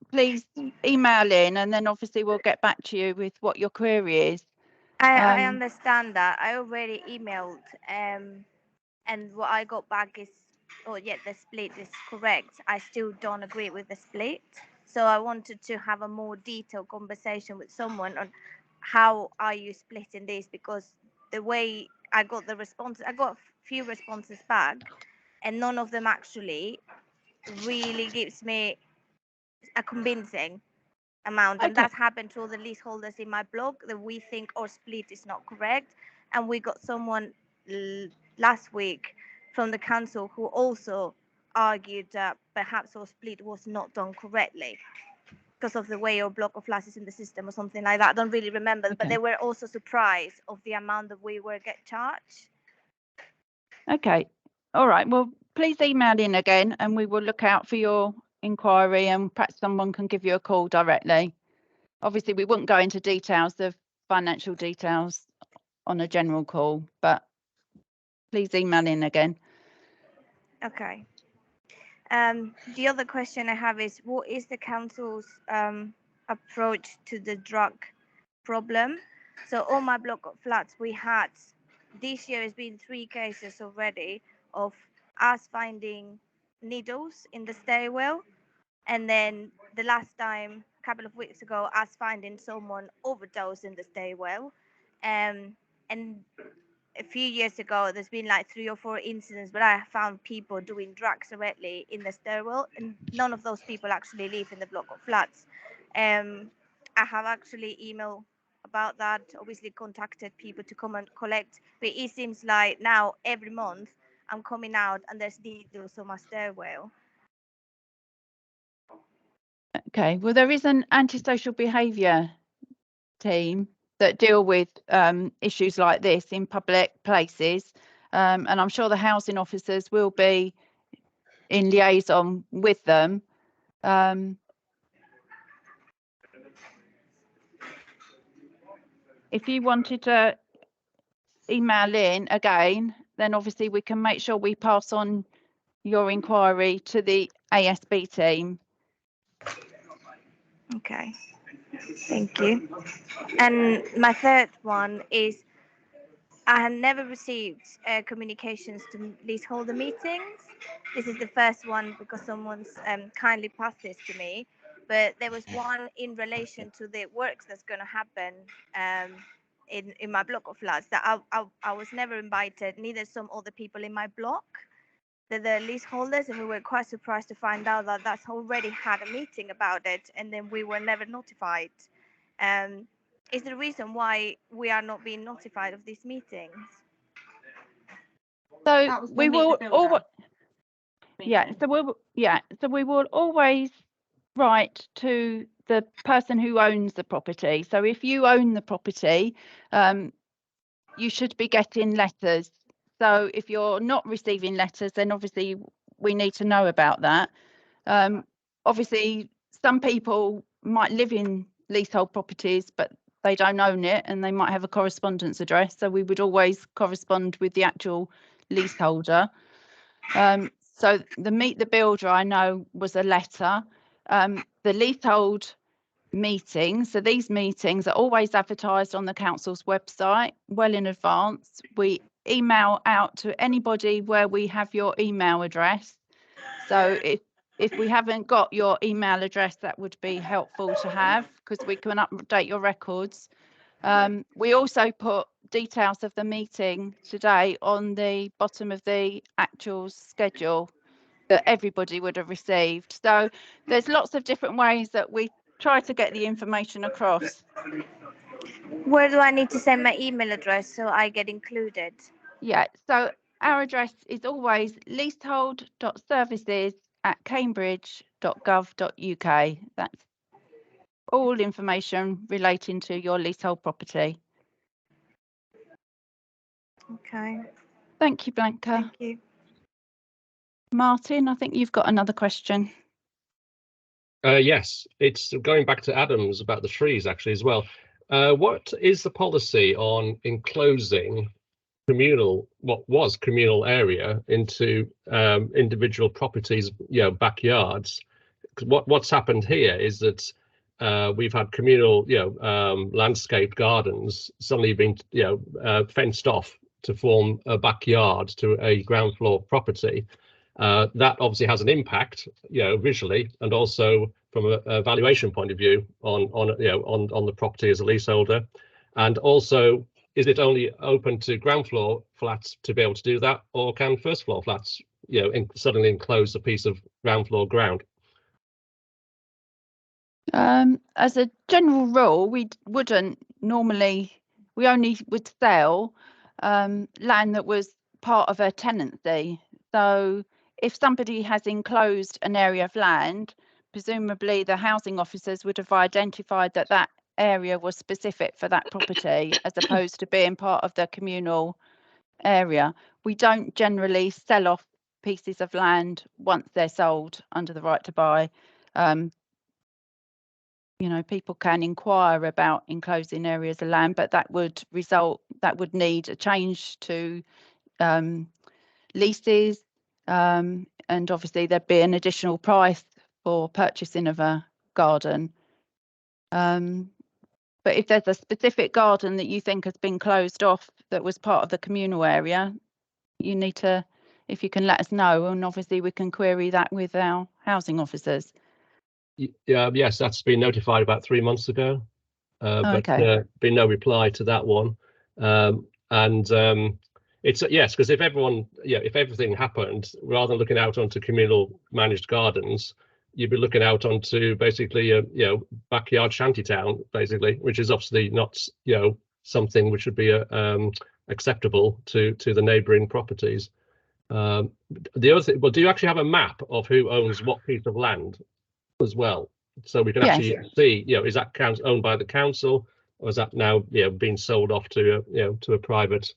please email in, and then obviously we'll get back to you with what your query is. I understand that. I already emailed, and what I got back is, the split is correct. I still don't agree with the split. So I wanted to have a more detailed conversation with someone on how are you splitting this, because the way I got the response, I got a few responses back, and none of them actually really gives me a convincing amount. And that's happened to all the leaseholders in my blog, that we think our split is not correct. And we got someone last week from the council who also argued that perhaps our split was not done correctly because of the way our block of flats is in the system or something like that. I don't really remember, but they were also surprised of the amount that we were get charged. Okay, all right, well, please email in again and we will look out for your inquiry and perhaps someone can give you a call directly. Obviously, we wouldn't go into details of financial details on a general call, but please email in again. Okay. The other question I have is, what is the council's approach to the drug problem? So on my block of flats, we had, this year has been 3 cases already of us finding needles in the stairwell. And then the last time, a couple of weeks ago, us finding someone overdose in the stairwell. And a few years ago, there's been like 3 or 4 incidents where I found people doing drugs directly in the stairwell, and none of those people actually live in the block of flats. I have actually emailed about that, obviously contacted people to come and collect, but it seems like now every month I'm coming out and there's needles on my stairwell. Okay, well, there is an antisocial behaviour team that deal with issues like this in public places, and I'm sure the housing officers will be in liaison with them. If you wanted to email in again, then obviously we can make sure we pass on your inquiry to the ASB team. Okay, thank you. And my third one is, I have never received communications to leaseholder meetings. This is the first one because someone's kindly passed this to me, but there was one in relation to the works that's going to happen in my block of flats that I was never invited, neither some other people in my block. The leaseholders, and we were quite surprised to find out that that's already had a meeting about it, and then we were never notified. Is the reason why we are not being notified of these meetings? So we will always, so we will always write to the person who owns the property. So if you own the property, you should be getting letters. So if you're not receiving letters, then obviously we need to know about that. Obviously, some people might live in leasehold properties, but they don't own it, and they might have a correspondence address. So we would always correspond with the actual leaseholder. So the Meet the Builder, I know, was a letter. The leasehold meetings, so these meetings are always advertised on the council's website well in advance. We email out to anybody where we have your email address. So if we haven't got your email address, that would be helpful to have, because we can update your records. We also put details of the meeting today on the bottom of the actual schedule that everybody would have received. So there's lots of different ways that we try to get the information across. Where do I need to send my email address so I get included? Yeah, so our address is always leasehold.services@cambridge.gov.uk. That's all information relating to your leasehold property. Okay. Thank you, Blanca. Thank you. Martin, I think you've got another question. Yes, it's going back to Adam's about the trees actually as well. What is the policy on enclosing what was communal area into individual properties, backyards? What's happened here is that we've had communal, landscaped gardens suddenly being, fenced off to form a backyard to a ground floor property. That obviously has an impact, visually, and also from a valuation point of view on the property as a leaseholder. And also, is it only open to ground floor flats to be able to do that, or can first floor flats, suddenly enclose a piece of ground floor ground? As a general rule, we wouldn't normally. We only would sell land that was part of a tenancy. So if somebody has enclosed an area of land, presumably the housing officers would have identified that that area was specific for that property as opposed to being part of the communal area. We don't generally sell off pieces of land once they're sold under the right to buy. You know, people can inquire about enclosing areas of land, but that would need a change to leases, and obviously there'd be an additional price for purchasing of a garden. But if there's a specific garden that you think has been closed off that was part of the communal area, you need to, if you can let us know, and obviously we can query that with our housing officers. Yes, that's been notified about 3 months ago, but been no reply to that one. It's yes, because if everything happened, rather than looking out onto communal managed gardens, you'd be looking out onto basically backyard shantytown, basically, which is obviously not something which would be acceptable to the neighbouring properties. The other thing, well, do you actually have a map of who owns what piece of land as well, so we can actually see, is that owned by the council, or is that now being sold off to to a private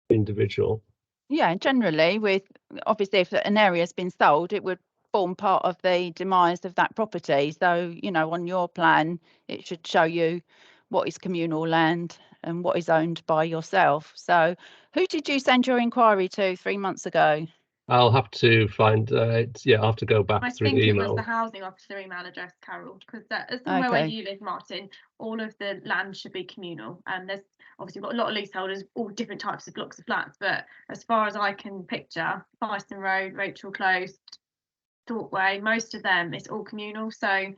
individual? Yeah, generally, with obviously if an area has been sold, it would form part of the demise of that property. So on your plan, it should show you what is communal land and what is owned by yourself. So who did you send your inquiry to 3 months ago? I'll have to find I'll have to go back through the email. I think it was the housing officer email address, Carol, because somewhere where you live, Martin, all of the land should be communal, and there's obviously got a lot of leaseholders, all different types of blocks of flats, but as far as I can picture, Bison Road, Rachel Close, Thorpeway, most of them, it's all communal. So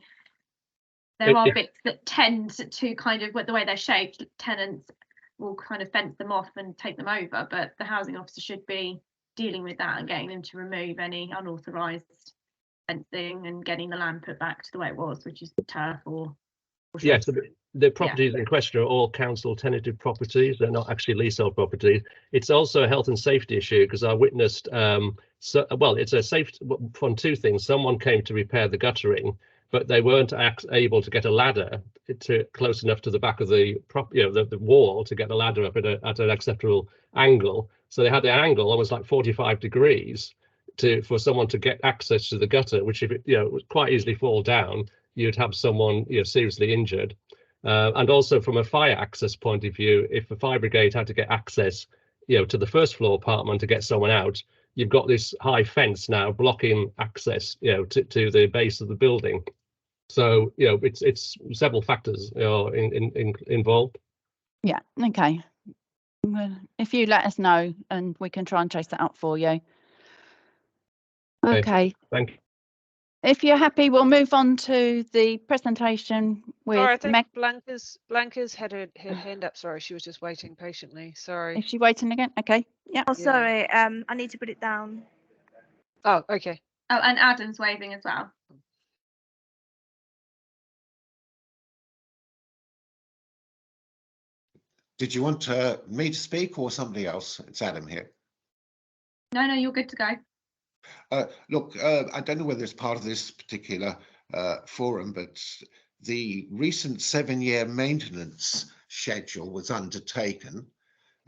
there are bits that tend to kind of, with the way they're shaped, tenants will kind of fence them off and take them over, but the housing officer should be dealing with that and getting them to remove any unauthorised fencing and getting the land put back to the way it was, which is turf or yes, the properties in question are all council tenanted properties. They're not actually leasehold properties. It's also a health and safety issue, because I witnessed it's a safety on two things. Someone came to repair the guttering, but they weren't able to get a ladder to close enough to the back of the the wall to get the ladder up at an acceptable angle. So they had the angle almost like 45 degrees for someone to get access to the gutter, which if it would quite easily fall down, you'd have someone seriously injured. And also from a fire access point of view, if the fire brigade had to get access to the first floor apartment to get someone out, you've got this high fence now blocking access to the base of the building. So it's several factors involved. Yeah, okay. Well, if you let us know, and we can try and chase that up for you. Okay. Thank you. If you're happy, we'll move on to the presentation with Sorry, I think Meg. Blanca's had her hand up. Sorry, she was just waiting patiently. Sorry. Is she waiting again? Okay. Yeah. Oh, sorry. I need to put it down. Oh, okay. Oh, and Adam's waving as well. Did you want me to speak or somebody else? It's Adam here. No, you're good to go. Look, I don't know whether it's part of this particular forum, but the recent 7-year maintenance schedule was undertaken,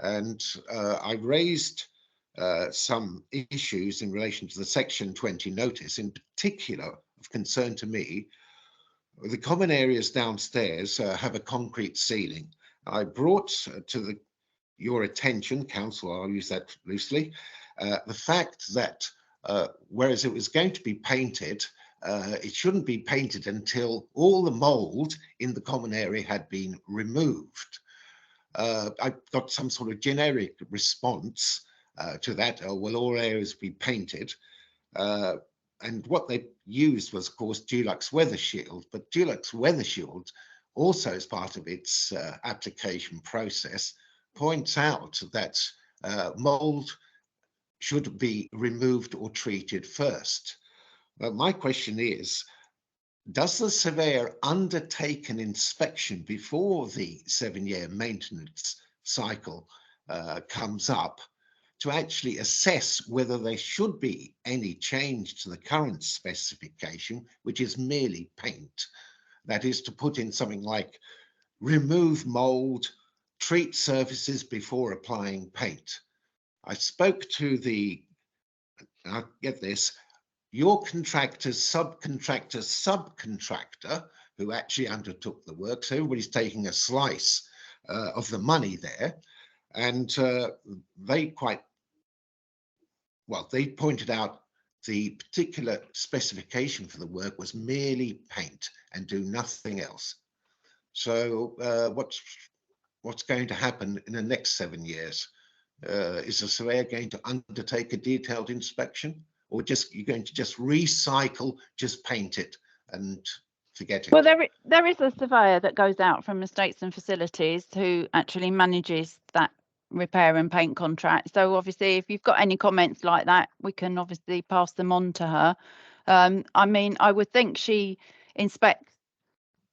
and I raised some issues in relation to the Section 20 notice, in particular of concern to me. The common areas downstairs have a concrete ceiling. I brought to your attention, Council, I'll use that loosely, the fact that whereas it was going to be painted, it shouldn't be painted until all the mould in the common area had been removed. I got some sort of generic response to that, will all areas be painted? And what they used was, of course, Dulux Weather Shield, but Dulux Weather Shield also, as part of its application process, points out that mould should be removed or treated first. But my question is, does the surveyor undertake an inspection before the 7-year maintenance cycle comes up to actually assess whether there should be any change to the current specification, which is merely paint? That is, to put in something like remove mold, treat surfaces before applying paint. I spoke to the now get this, your contractor's subcontractor, who actually undertook the work, so everybody's taking a slice of the money there, and they pointed out the particular specification for the work was merely paint and do nothing else. So what's going to happen in the next 7 years? Is the surveyor going to undertake a detailed inspection, or you're going to just recycle, just paint it and forget it? Well, there is a surveyor that goes out from estates and facilities who actually manages that repair and paint contract. So obviously, if you've got any comments like that, we can obviously pass them on to her. I mean, I would think she inspects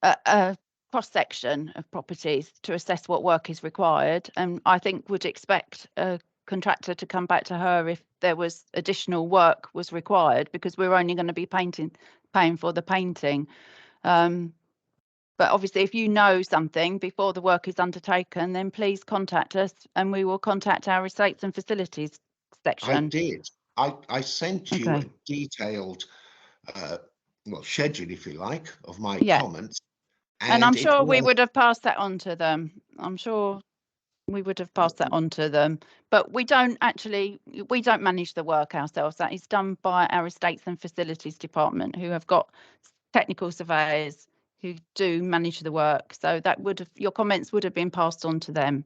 a cross section of properties to assess what work is required, and I think would expect a contractor to come back to her if there was additional work was required, because we're only going to be paying for the painting. But obviously, if you know something before the work is undertaken, then please contact us and we will contact our estates and facilities section. I did. I sent you a detailed schedule, if you like, of my comments. And I'm sure we would have passed that on to them. I'm sure we would have passed that on to them. But we don't manage the work ourselves. That is done by our estates and facilities department, who have got technical surveyors who do manage the work. So that your comments would have been passed on to them.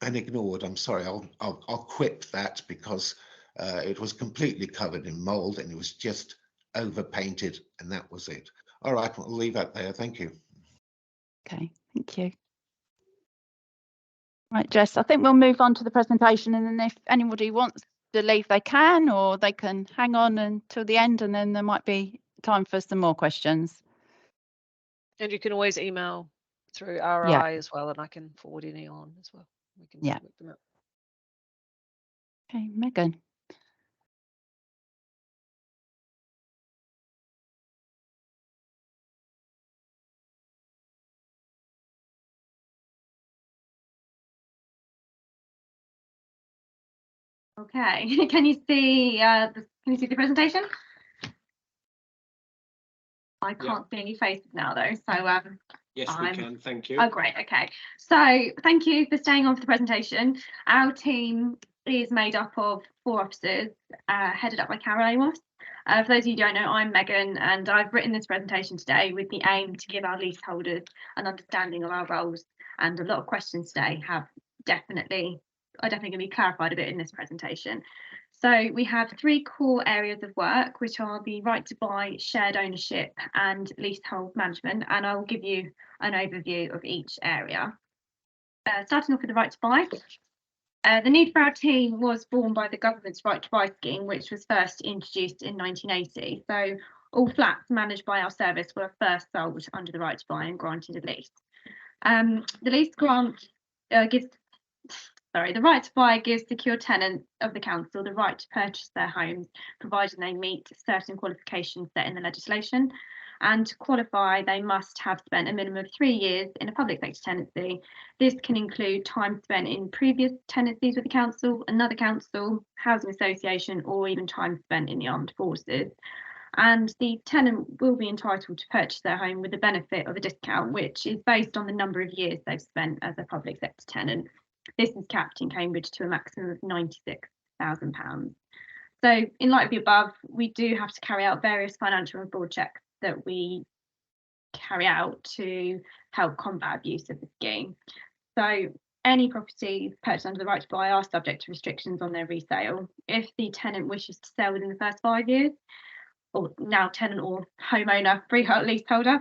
And ignored. I'm sorry. I'll quit that, because it was completely covered in mold and it was just overpainted, and that was it. All right, we'll leave that there. Thank you. Okay, thank you. Right, Jess, I think we'll move on to the presentation, and then if anybody wants to leave, they can, or they can hang on until the end, and then there might be time for some more questions. And you can always email through RI as well, and I can forward any on as well. We can work them out. Okay, Megan. Okay, can you see the presentation? I can't see any faces now though, so yes, we can. Thank you. Oh, great. Okay, so thank you for staying on for the presentation. Our team is made up of 4 officers, headed up by Carol Amos. For those of you who don't know, I'm Megan, and I've written this presentation today with the aim to give our leaseholders an understanding of our roles, and a lot of questions today are definitely going to be clarified a bit in this presentation. So we have 3 core areas of work, which are the right to buy, shared ownership and leasehold management, and I'll give you an overview of each area. Starting off with the right to buy. The need for our team was born by the government's right to buy scheme, which was first introduced in 1980. So all flats managed by our service were first sold under the right to buy and granted a lease. The lease grant the right to buy gives secure tenants of the council the right to purchase their homes, provided they meet certain qualifications set in the legislation. And to qualify, they must have spent a minimum of 3 years in a public sector tenancy. This can include time spent in previous tenancies with the council, another council, housing association, or even time spent in the armed forces. And the tenant will be entitled to purchase their home with the benefit of a discount, which is based on the number of years they've spent as a public sector tenant. This is capped in Cambridge to a maximum of £96,000. So in light of the above, we do have to carry out various financial and fraud checks that we carry out to help combat abuse of the scheme. So any properties purchased under the right to buy are subject to restrictions on their resale. If the tenant wishes to sell within the first 5 years, or now tenant or homeowner, freehold leaseholder,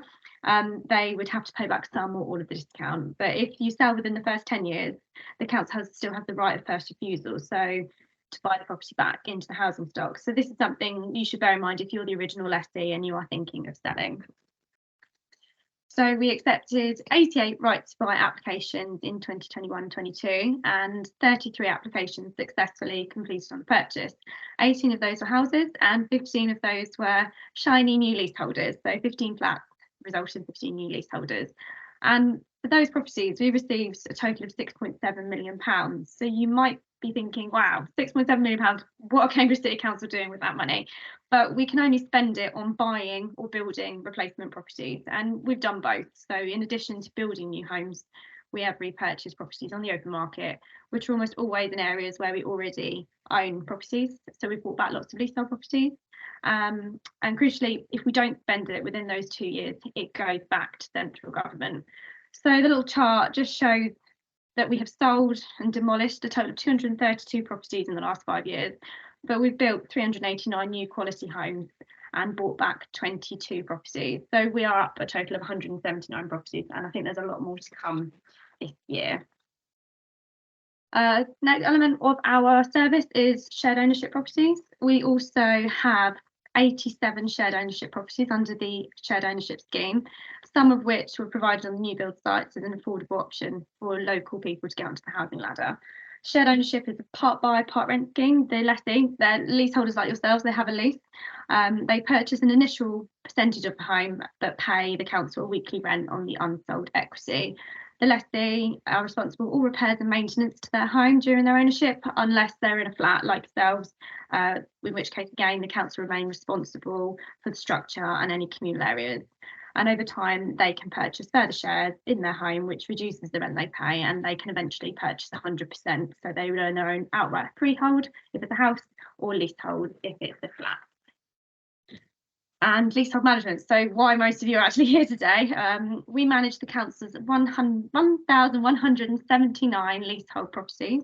they would have to pay back some or all of the discount. But if you sell within the first 10 years, the council still has the right of first refusal, so to buy the property back into the housing stock. So this is something you should bear in mind if you're the original lessee and you are thinking of selling. So we accepted 88 right to buy applications in 2021-22, and 33 applications successfully completed on the purchase. 18 of those were houses and 15 of those were shiny new leaseholders. So 15 flats resulted in 15 new leaseholders. And for those properties, we received a total of £6.7 million. So you might be thinking, wow, £6.7 million, what are Cambridge City Council doing with that money? But we can only spend it on buying or building replacement properties, and we've done both. So in addition to building new homes, we have repurchased properties on the open market, which are almost always in areas where we already own properties. So we've bought back lots of leasehold properties. And crucially, if we don't spend it within those 2 years, it goes back to central government. So the little chart just shows that we have sold and demolished a total of 232 properties in the last 5 years, but we've built 389 new quality homes and bought back 22 properties. So we are up a total of 179 properties, and I think there's a lot more to come this year. Next element of our service is shared ownership properties. We also have 87 shared ownership properties under the shared ownership scheme, some of which were provided on the new build sites as an affordable option for local people to get onto the housing ladder. Shared ownership is a part buy, part rent scheme. They're leaseholders like yourselves, they have a lease. They purchase an initial percentage of the home but pay the council a weekly rent on the unsold equity. The lessee are responsible for all repairs and maintenance to their home during their ownership, unless they're in a flat like yourselves, in which case, again, the council remain responsible for the structure and any communal areas. And over time, they can purchase further shares in their home, which reduces the rent they pay, and they can eventually purchase 100%. So they will own their own outright freehold if it's a house, or leasehold if it's a flat. And leasehold management. So why most of you are actually here today. We manage the council's 1,179 leasehold properties.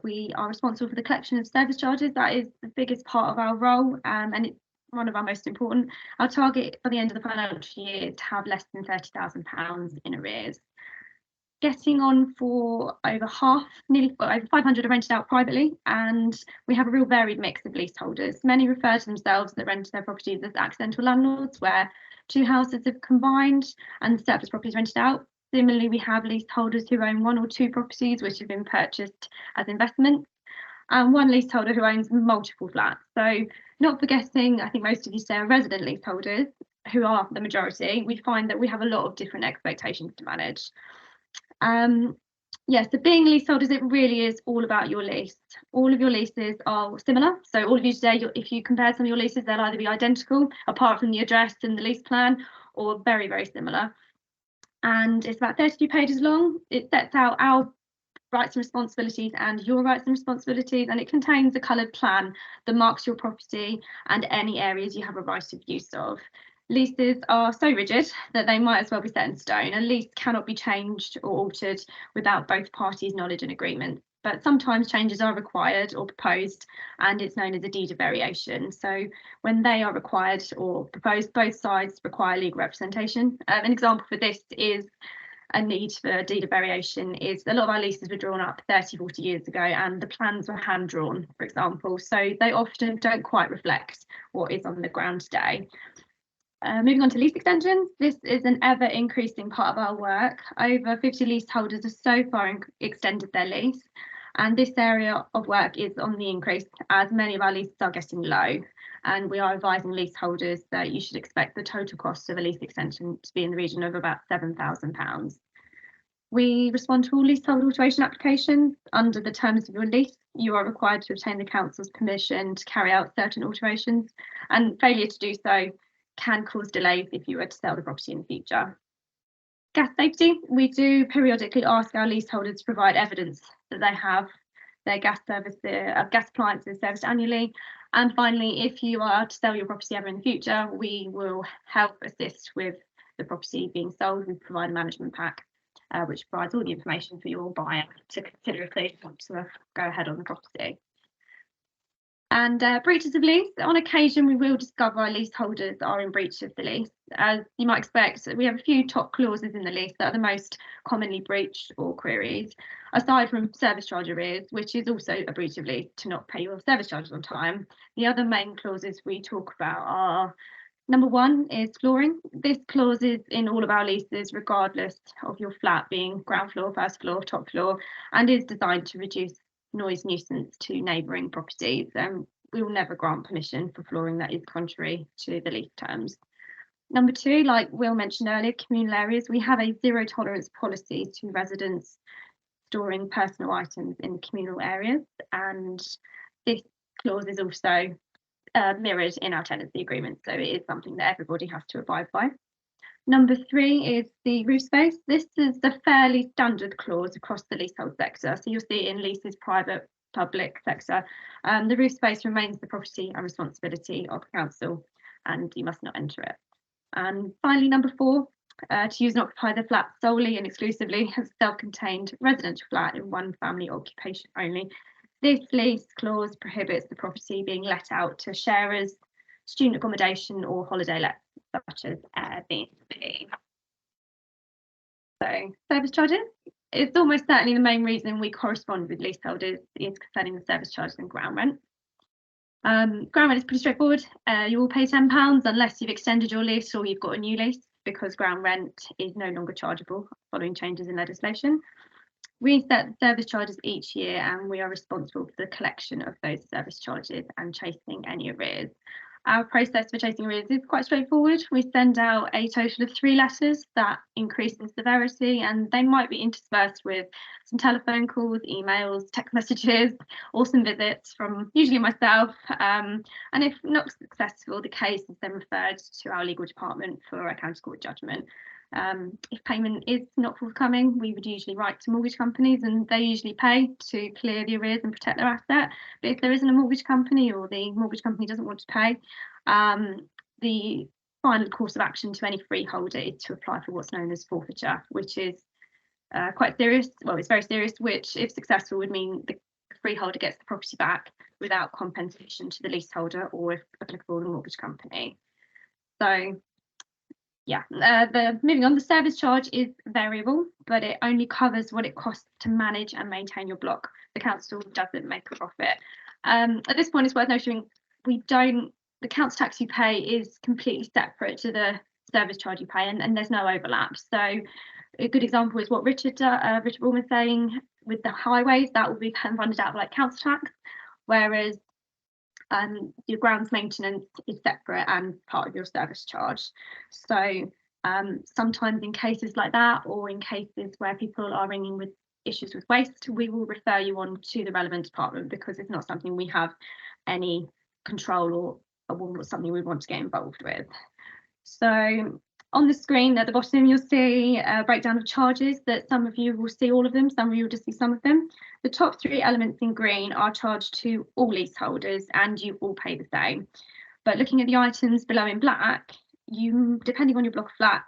We are responsible for the collection of service charges. That is the biggest part of our role, and it's one of our most important. Our target by the end of the financial year is to have less than £30,000 in arrears. Getting on for over half, nearly over 500 are rented out privately, and we have a real varied mix of leaseholders. Many refer to themselves that rent their properties as accidental landlords, where two houses have combined and the surplus property is rented out. Similarly, we have leaseholders who own one or two properties which have been purchased as investments, and one leaseholder who owns multiple flats. So not forgetting, I think most of you say are resident leaseholders, who are the majority, we find that we have a lot of different expectations to manage. So being leaseholders, it really is all about your lease. All of your leases are similar. So all of you today, if you compare some of your leases, they'll either be identical, apart from the address and the lease plan, or very, very similar. And it's about 32 pages long. It sets out our rights and responsibilities and your rights and responsibilities, and it contains a coloured plan that marks your property and any areas you have a right of use of. Leases are so rigid that they might as well be set in stone. A lease cannot be changed or altered without both parties' knowledge and agreement. But sometimes changes are required or proposed, and it's known as a deed of variation. So when they are required or proposed, both sides require legal representation. An example for this is a need for a deed of variation is a lot of our leases were drawn up 30, 40 years ago, and the plans were hand drawn, for example. So they often don't quite reflect what is on the ground today. Moving on to lease extensions, this is an ever increasing part of our work. Over 50 leaseholders have so far extended their lease, and this area of work is on the increase as many of our leases are getting low, and we are advising leaseholders that you should expect the total cost of a lease extension to be in the region of about £7,000. We respond to all leasehold alteration applications. Under the terms of your lease, you are required to obtain the council's permission to carry out certain alterations, and failure to do so can cause delays if you were to sell the property in the future. Gas safety, we do periodically ask our leaseholders to provide evidence that they have their gas appliances serviced annually. And finally, if you are to sell your property ever in the future, we will help assist with the property being sold. We provide a management pack which provides all the information for your buyer to consider if they want to go ahead on the property. And breaches of lease, on occasion we will discover our leaseholders are in breach of the lease. As you might expect, we have a few top clauses in the lease that are the most commonly breached or queried, aside from service charge arrears, which is also a breach of lease to not pay your service charges on time. The other main clauses we talk about are, number one is flooring. This clause is in all of our leases, regardless of your flat being ground floor, first floor, top floor, and is designed to reduce noise nuisance to neighbouring properties. We will never grant permission for flooring that is contrary to the lease terms. Number two, like Will mentioned earlier, communal areas, we have a zero tolerance policy to residents storing personal items in communal areas, and this clause is also mirrored in our tenancy agreement, so it is something that everybody has to abide by. Number 3 is the roof space. This is the fairly standard clause across the leasehold sector, so you'll see it in leases, private, public sector. The roof space remains the property and responsibility of the council, and you must not enter it. And finally, number 4, to use and occupy the flat solely and exclusively as a self-contained residential flat in one family occupation only. This lease clause prohibits the property being let out to sharers, student accommodation or holiday lets such as Airbnb. So service charges, it's almost certainly the main reason we correspond with leaseholders is concerning the service charges and ground rent. Ground rent is pretty straightforward. You will pay £10 unless you've extended your lease or you've got a new lease, because ground rent is no longer chargeable following changes in legislation. We set the service charges each year, and we are responsible for the collection of those service charges and chasing any arrears. Our process for chasing arrears is quite straightforward. We send out a total of 3 letters that increase in severity, and they might be interspersed with some telephone calls, emails, text messages, or some visits from usually myself. And if not successful, the case is then referred to our legal department for a county court judgment. If payment is not forthcoming, we would usually write to mortgage companies, and they usually pay to clear the arrears and protect their asset. But if there isn't a mortgage company, or the mortgage company doesn't want to pay, the final course of action to any freeholder is to apply for what's known as forfeiture, which is quite serious. Well, it's very serious, which, if successful, would mean the freeholder gets the property back without compensation to the leaseholder, or, if applicable, the mortgage company. So yeah, moving on, the service charge is variable, but it only covers what it costs to manage and maintain your block. The council doesn't make a profit. At this point, it's worth noting the council tax you pay is completely separate to the service charge you pay, and there's no overlap. So a good example is what Richard Ball was saying with the highways, that will be funded out of like council tax, whereas your grounds maintenance is separate and part of your service charge. So sometimes in cases like that, or in cases where people are ringing with issues with waste, we will refer you on to the relevant department, because it's not something we have any control or something we want to get involved with. So on the screen at the bottom, you'll see a breakdown of charges that some of you will see all of them, some of you will just see some of them. The top 3 elements in green are charged to all leaseholders, and you all pay the same. But looking at the items below in black, you, depending on your block of flats,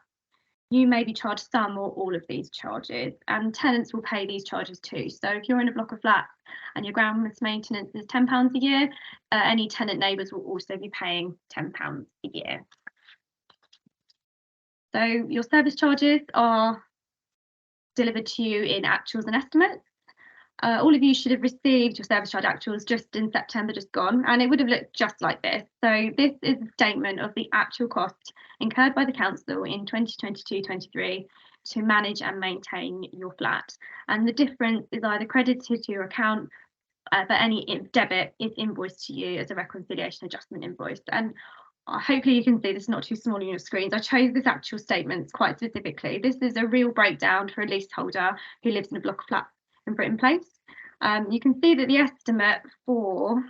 you may be charged some or all of these charges, and tenants will pay these charges too. So if you're in a block of flats and your grounds maintenance is £10 a year, any tenant neighbours will also be paying £10 a year. So your service charges are delivered to you in actuals and estimates. All of you should have received your service charge actuals just in September, just gone, and it would have looked just like this. So this is a statement of the actual cost incurred by the council in 2022-23 to manage and maintain your flat. And the difference is either credited to your account, but any debit is invoiced to you as a reconciliation adjustment invoice. And hopefully you can see this is not too small on your screens. I chose this actual statement quite specifically. This is a real breakdown for a leaseholder who lives in a block of flats in Britain Place. You can see that the estimate for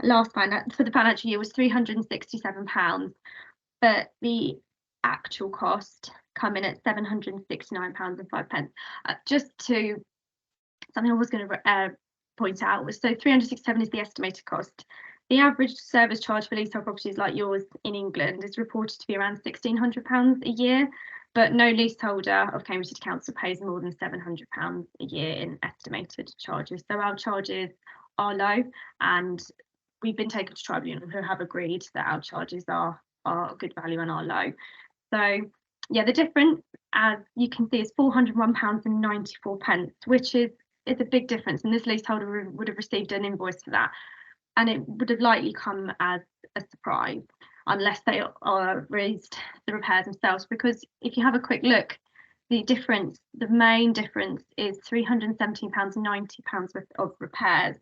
the financial year was £367, but the actual cost come in at £769.05. Just to something I was going to point out was, so 367 is the estimated cost. The average service charge for leasehold properties like yours in England is reported to be around £1,600 a year, but no leaseholder of Cambridge City Council pays more than £700 a year in estimated charges. So our charges are low, and we've been taken to tribunal who have agreed that our charges are good value and are low. So yeah, the difference, as you can see, is £401.94, which is a big difference, and this leaseholder would have received an invoice for that. And it would have likely come as a surprise unless they raised the repairs themselves, because if you have a quick look, the main difference is £317.90 worth of repairs.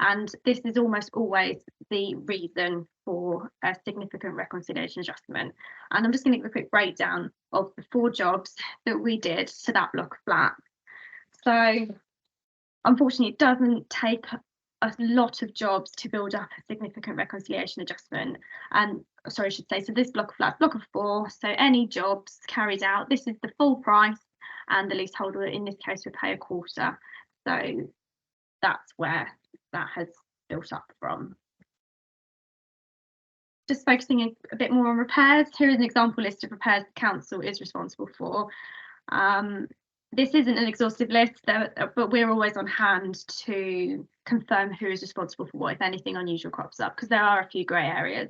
And this is almost always the reason for a significant reconciliation adjustment. And I'm just going to give a quick breakdown of the 4 jobs that we did to that block of flats. So unfortunately, it doesn't take a lot of jobs to build up a significant reconciliation adjustment. And sorry, I should say, so this block of flats, block of 4, so any jobs carried out, this is the full price, and the leaseholder in this case would pay a quarter. So that's where that has built up from. Just focusing a bit more on repairs, here is an example list of repairs the council is responsible for. This isn't an exhaustive list, but we're always on hand to confirm who is responsible for what, if anything unusual crops up, because there are a few grey areas.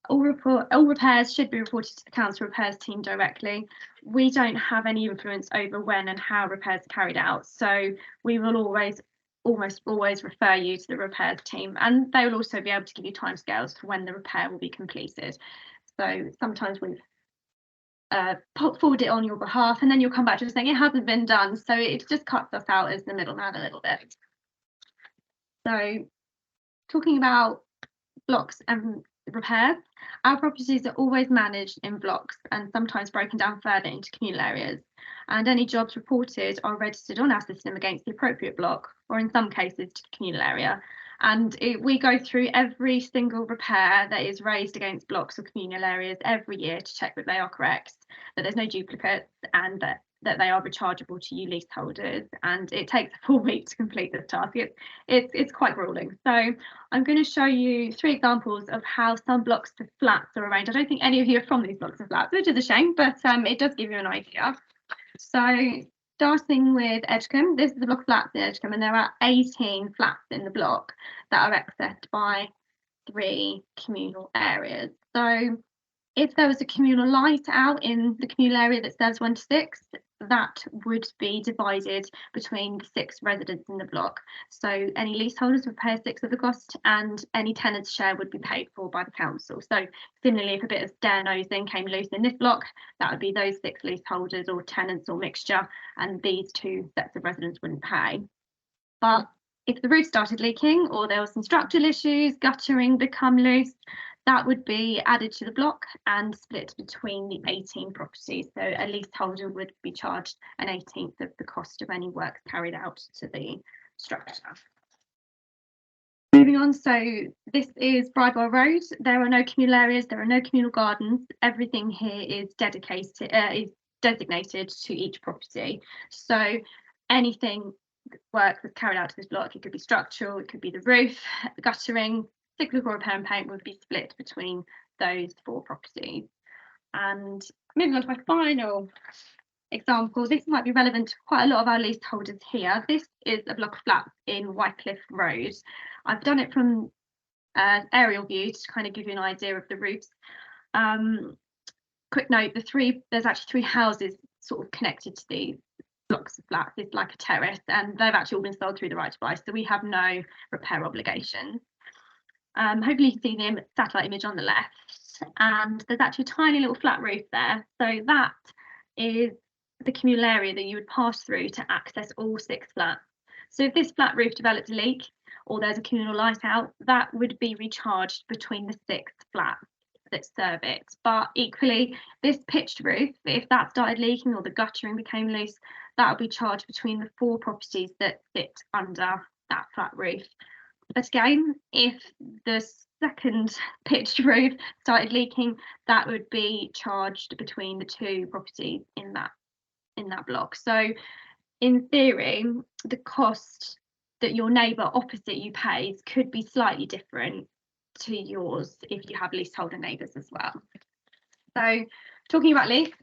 All repairs should be reported to the council repairs team directly. We don't have any influence over when and how repairs are carried out, so we will almost always refer you to the repairs team, and they will also be able to give you timescales for when the repair will be completed. So sometimes we've forward it on your behalf, and then you'll come back to us saying it hasn't been done, so it just cuts us out as the middleman a little bit. So talking about blocks and repairs, our properties are always managed in blocks and sometimes broken down further into communal areas, and any jobs reported are registered on our system against the appropriate block, or in some cases to the communal area. And we go through every single repair that is raised against blocks or communal areas every year to check that they are correct, that there's no duplicates, and that they are rechargeable to you leaseholders. And it takes a full week to complete this task. It's quite grueling. So I'm going to show you 3 examples of how some blocks of flats are arranged. I don't think any of you are from these blocks of flats, which is a shame, but it does give you an idea. So starting with Edgecombe, this is the block of flats in Edgecombe, and there are 18 flats in the block that are accessed by 3 communal areas. So if there was a communal light out in the communal area that serves 1 to 6, that would be divided between the 6 residents in the block. So any leaseholders would pay a 6th of the cost, and any tenant's share would be paid for by the council. So similarly, if a bit of stair nosing came loose in this block, that would be those 6 leaseholders or tenants or mixture, and these 2 sets of residents wouldn't pay. But if the roof started leaking, or there was some structural issues, guttering become loose, that would be added to the block and split between the 18 properties. So a leaseholder would be charged an 18th of the cost of any work carried out to the structure. Moving on, so this is Bridewell Road. There are no communal areas, there are no communal gardens. Everything here is dedicated, is designated to each property. So anything work that's carried out to this block, it could be structural, it could be the roof, the guttering, cyclical repair and paint would be split between those 4 properties. And moving on to my final example, this might be relevant to quite a lot of our leaseholders here. This is a block of flats in Wycliffe Road. I've done it from aerial view to kind of give you an idea of the roofs. Quick note, there's actually 3 houses sort of connected to these blocks of flats. It's like a terrace, and they've actually all been sold through the right to buy, so we have no repair obligations. Hopefully you can see the satellite image on the left, and there's actually a tiny little flat roof there. So that is the communal area that you would pass through to access all 6 flats. So if this flat roof developed a leak, or there's a communal light out, that would be recharged between the 6 flats that serve it. But equally, this pitched roof, if that started leaking or the guttering became loose, that would be charged between the 4 properties that sit under that flat roof. But again, if the second pitched roof started leaking, that would be charged between the 2 properties in that block. So in theory, the cost that your neighbour opposite you pays could be slightly different to yours if you have leaseholder neighbours as well. So talking about leaks,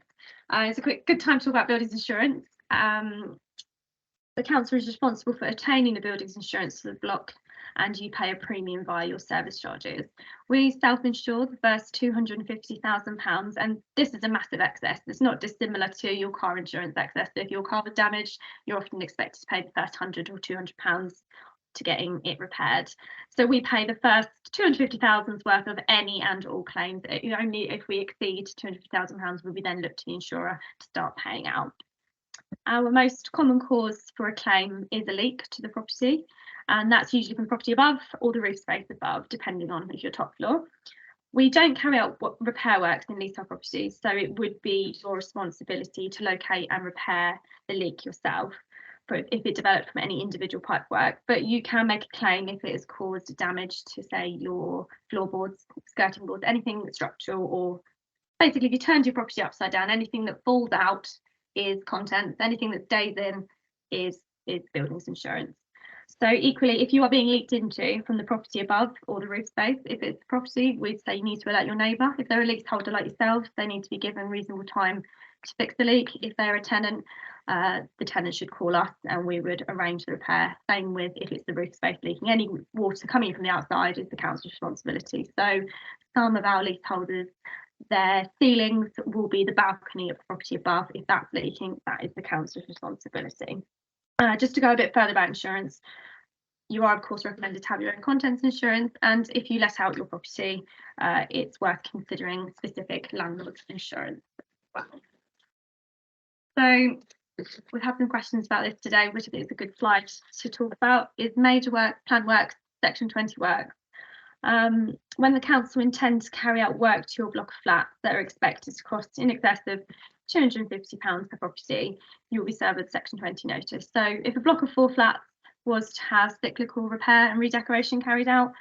it's a good time to talk about buildings insurance. The council is responsible for obtaining the buildings insurance for the block, and you pay a premium via your service charges. We self-insure the first £250,000, and this is a massive excess. It's not dissimilar to your car insurance excess. If your car was damaged, you're often expected to pay the first £100 or £200 to getting it repaired. So we pay the first £250,000 worth of any and all claims. Only if we exceed £250,000 will we then look to the insurer to start paying out. Our most common cause for a claim is a leak to the property, and that's usually from property above or the roof space above, depending on if you're top floor. We don't carry out repair works in leasehold properties, so it would be your responsibility to locate and repair the leak yourself. if it developed from any individual pipework, but you can make a claim if it has caused damage to, say, your floorboards, skirting boards, anything structural, or basically if you turned your property upside down, anything that falls out is contents, anything that stays in is buildings insurance. So equally, if you are being leaked into from the property above or the roof space, if it's property, we'd say you need to alert your neighbour. If they're a leaseholder like yourself, they need to be given reasonable time to fix the leak. If they're a tenant, the tenant should call us and we would arrange the repair. Same with if it's the roof space leaking. Any water coming from the outside is the council's responsibility. So some of our leaseholders, their ceilings will be the balcony of the property above. If that's leaking, that is the council's responsibility. Just to go a bit further about insurance, you are of course recommended to have your own contents insurance, and if you let out your property, it's worth considering specific landlord insurance as well. So we've had some questions about this today, which I think is a good slide to talk about, is major work, planned works, section 20 works. When the council intends to carry out work to your block of flats that are expected to cost in excess of £250 per property, you will be served with section 20 notice. So if a block of 4 flats was to have cyclical repair and redecoration carried out,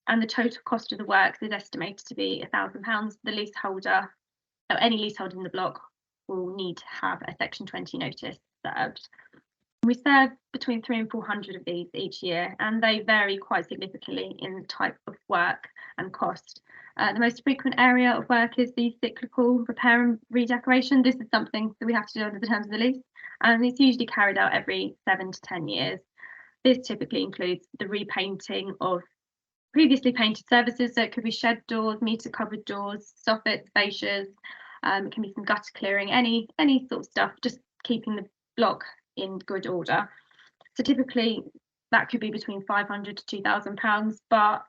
and the total cost of the works is estimated to be £1,000, the leaseholder, or any leaseholder in the block, will need to have a section 20 notice served. We serve between 300 and 400 of these each year, and they vary quite significantly in type of work and cost. The most frequent area of work is the cyclical repair and redecoration. This is something that we have to do under the terms of the lease, and it's usually carried out every 7 to 10 years. This typically includes the repainting of previously painted surfaces, so it could be shed doors, meter covered doors, soffits, fascias, it can be some gutter clearing, any sort of stuff, just keeping the block in good order. So typically that could be between £500 to £2,000, but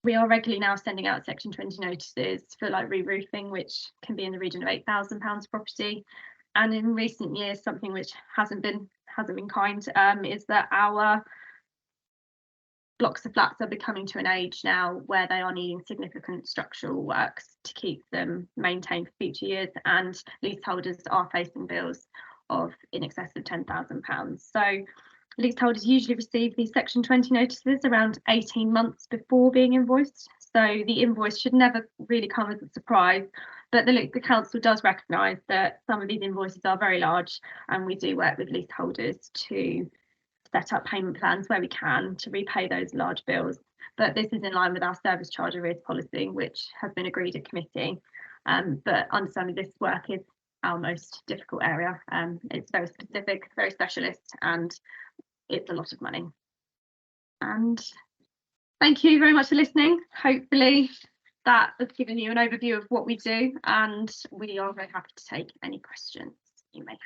we are regularly now sending out section 20 notices for like re-roofing, which can be in the region of £8,000 property. And in recent years, something which hasn't been kind is that our blocks of flats are becoming to an age now where they are needing significant structural works to keep them maintained for future years, and leaseholders are facing bills of in excess of £10,000. So leaseholders usually receive these section 20 notices around 18 months before being invoiced. So the invoice should never really come as a surprise, but the council does recognise that some of these invoices are very large, and we do work with leaseholders to set up payment plans where we can to repay those large bills. But this is in line with our service charge arrears policy, which has been agreed at committee. But understanding this work is our most difficult area. It's very specific, very specialist, and it's a lot of money. And thank you very much for listening. Hopefully that has given you an overview of what we do, and we are very happy to take any questions you may have.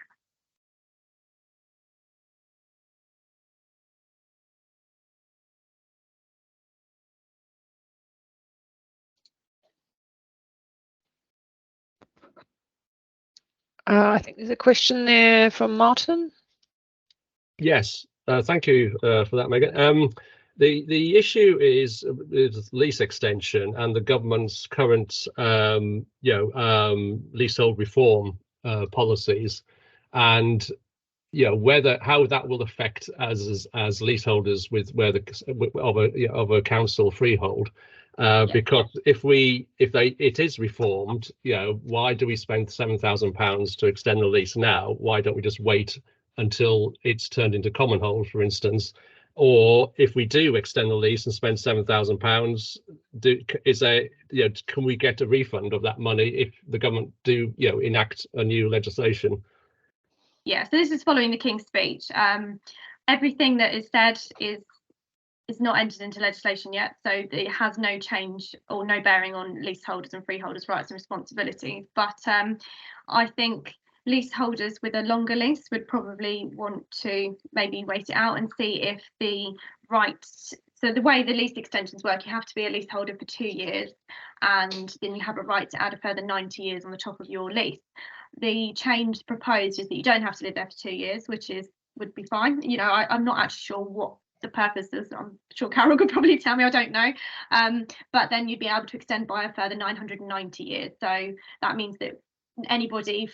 I think there's a question there from Martin. Yes, thank you for that, Megan. The issue is lease extension and the government's current, leasehold reform policies, and how that will affect us as leaseholders with of a council freehold. Because if it is reformed, why do we spend £7,000 to extend the lease now? Why don't we just wait until it's turned into common hold, for instance? Or if we do extend the lease and spend £7,000, can we get a refund of that money if the government do enact a new legislation? Yeah, so this is following the King's Speech. Everything that is said is not entered into legislation yet, so it has no change or no bearing on leaseholders and freeholders' rights and responsibilities. But I think leaseholders with a longer lease would probably want to maybe wait it out and see if the rights. So the way the lease extensions work, you have to be a leaseholder for 2 years, and then you have a right to add a further 90 years on the top of your lease. The change proposed is that you don't have to live there for 2 years, which would be fine. I'm not actually sure what the purpose is. I'm sure Carol could probably tell me, I don't know. But then you'd be able to extend by a further 990 years. So that means that anybody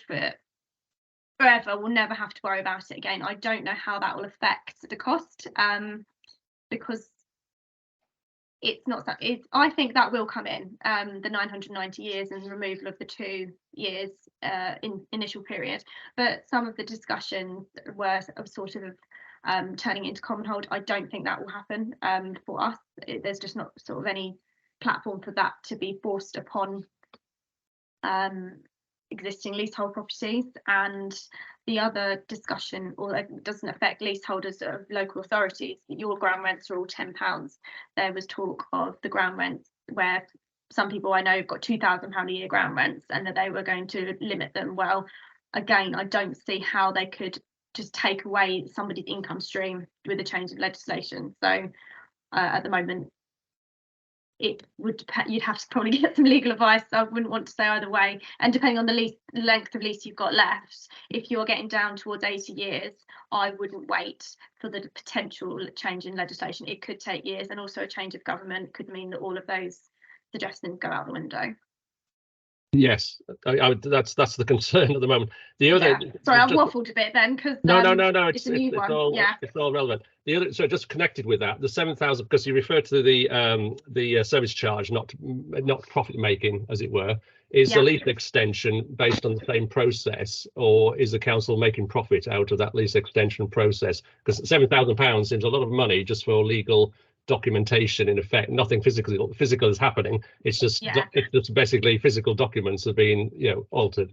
forever, we'll never have to worry about it again. I don't know how that will affect the cost, because it's not that I think that will come in, the 990 years and removal of the 2 years in initial period. But some of the discussions were sort of turning into common hold. I don't think that will happen for us. There's just not sort of any platform for that to be forced upon existing leasehold properties. And the other discussion, although it doesn't affect leaseholders of local authorities, your ground rents are all £10. There was talk of the ground rents where some people I know have got £2,000 a year ground rents and that they were going to limit them. Well, again, I don't see how they could just take away somebody's income stream with a change of legislation. So at the moment, it would, you'd have to probably get some legal advice. I wouldn't want to say either way, and depending on the length of lease you've got left, if you're getting down towards 80 years, I wouldn't wait for the potential change in legislation. It could take years, and also a change of government could mean that all of those suggestions go out the window. Yes, that's the concern at the moment. The other, sorry, I waffled a bit then, because no, it's a new one. It's all relevant. The other, so just connected with that, the 7,000, because you referred to the service charge, not profit making, as it were. Is the lease extension based on the same process, or is the council making profit out of that lease extension process? Because £7,000 seems a lot of money just for legal documentation. In effect, nothing physical is happening. It's just it's just basically physical documents are being altered.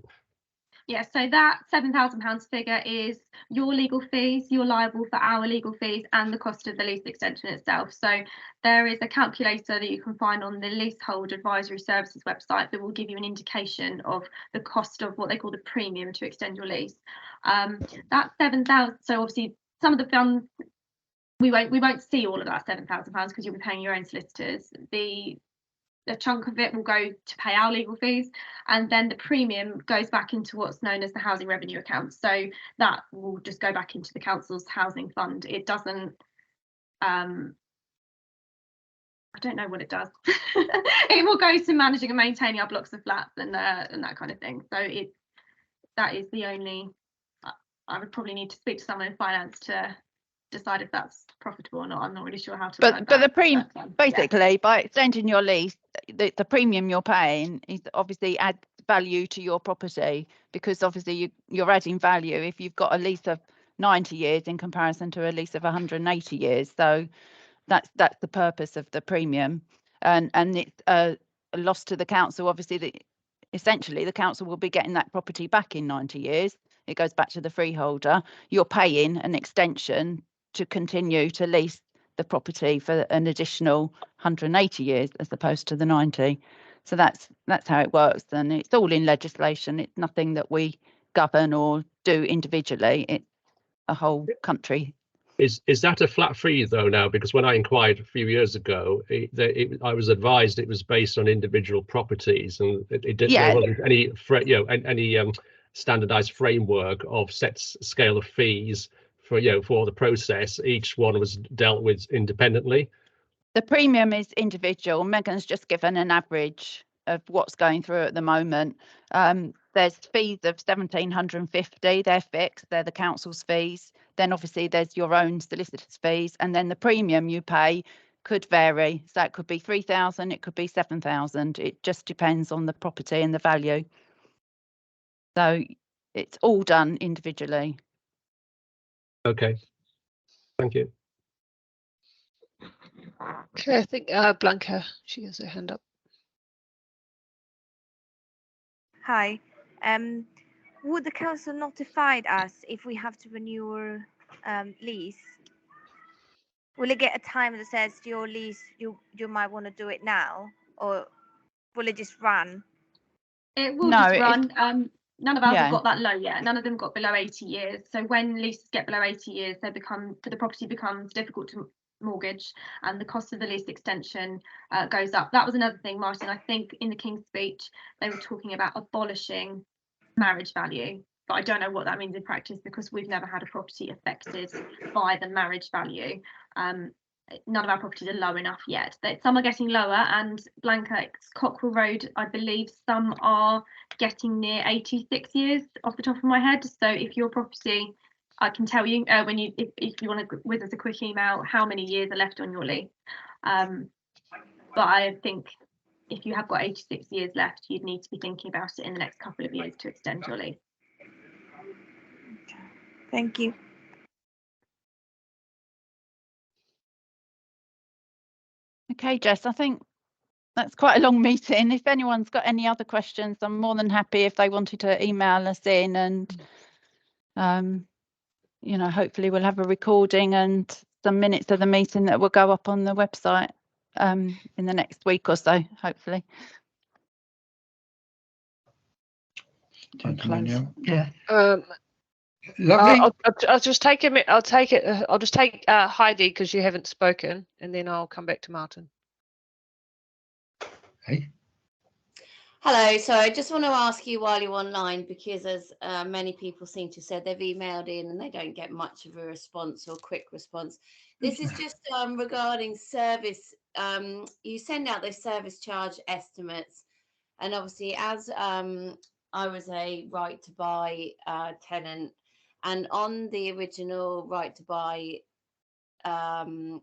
Yeah, so that £7,000 figure is your legal fees. You're liable for our legal fees and the cost of the lease extension itself. So there is a calculator that you can find on the Leasehold Advisory Services website that will give you an indication of the cost of what they call the premium to extend your lease. That 7,000. So obviously some of the funds we won't see all of that £7,000 because you'll be paying your own solicitors. A chunk of it will go to pay our legal fees, and then the premium goes back into what's known as the housing revenue account. So that will just go back into the council's housing fund. It doesn't, I don't know what it does. It will go to managing and maintaining our blocks of flats and that kind of thing. So that is the only, I would probably need to speak to someone in finance to decide if that's profitable or not. I'm not really sure how to but the premium, basically by extending your lease, the premium you're paying is obviously add value to your property, because obviously you're adding value if you've got a lease of 90 years in comparison to a lease of 180 years. So that's the purpose of the premium, and it's a loss to the council. Obviously essentially the council will be getting that property back in 90 years. It goes back to the freeholder. You're paying an extension to continue to lease the property for an additional 180 years as opposed to the 90. So that's how it works, and it's all in legislation. It's nothing that we govern or do individually. It's a whole country. Is that a flat fee though now? Because when I inquired a few years ago, I was advised it was based on individual properties, and there wasn't any any standardized framework of set scale of fees for the process. Each one was dealt with independently. The premium is individual. Megan's just given an average of what's going through at the moment. There's fees of £1,750. They're fixed. They're the council's fees. Then obviously there's your own solicitor's fees, and then the premium you pay could vary. So it could be 3,000, it could be 7,000. It just depends on the property and the value. So it's all done individually. Okay, thank you. Okay, I think Blanca, she has her hand up. Hi. Would the council notify us if we have to renew our lease? Will it get a time that says your lease, you might want to do it now, or will it just run? It will just run. None of ours have got that low yet. None of them got below 80 years. So when leases get below 80 years, the property becomes difficult to mortgage, and the cost of the lease extension goes up. That was another thing, Martin. I think in the King's Speech they were talking about abolishing marriage value, but I don't know what that means in practice, because we've never had a property affected by the marriage value. none of our properties are low enough yet. Some are getting lower, and Blanca Cockrell Road, I believe some are getting near 86 years off the top of my head. So if your property, I can tell you if you want to with us a quick email how many years are left on your lease. But I think if you have got 86 years left, you'd need to be thinking about it in the next couple of years to extend your lease. Thank you. Okay, Jess, I think that's quite a long meeting. If anyone's got any other questions, I'm more than happy if they wanted to email us in, and you know, hopefully we'll have a recording and some minutes of the meeting that will go up on the website in the next week or so, hopefully. Yeah. Lovely. I'll just take a minute. I'll just take Heidi because you haven't spoken, and then I'll come back to Martin. Hey. Hello, so I just want to ask you while you're online, because as many people seem to have said, they've emailed in and they don't get much of a response or quick response. This is just regarding service. You send out those service charge estimates, and obviously as I was a right to buy tenant, and on the original right to buy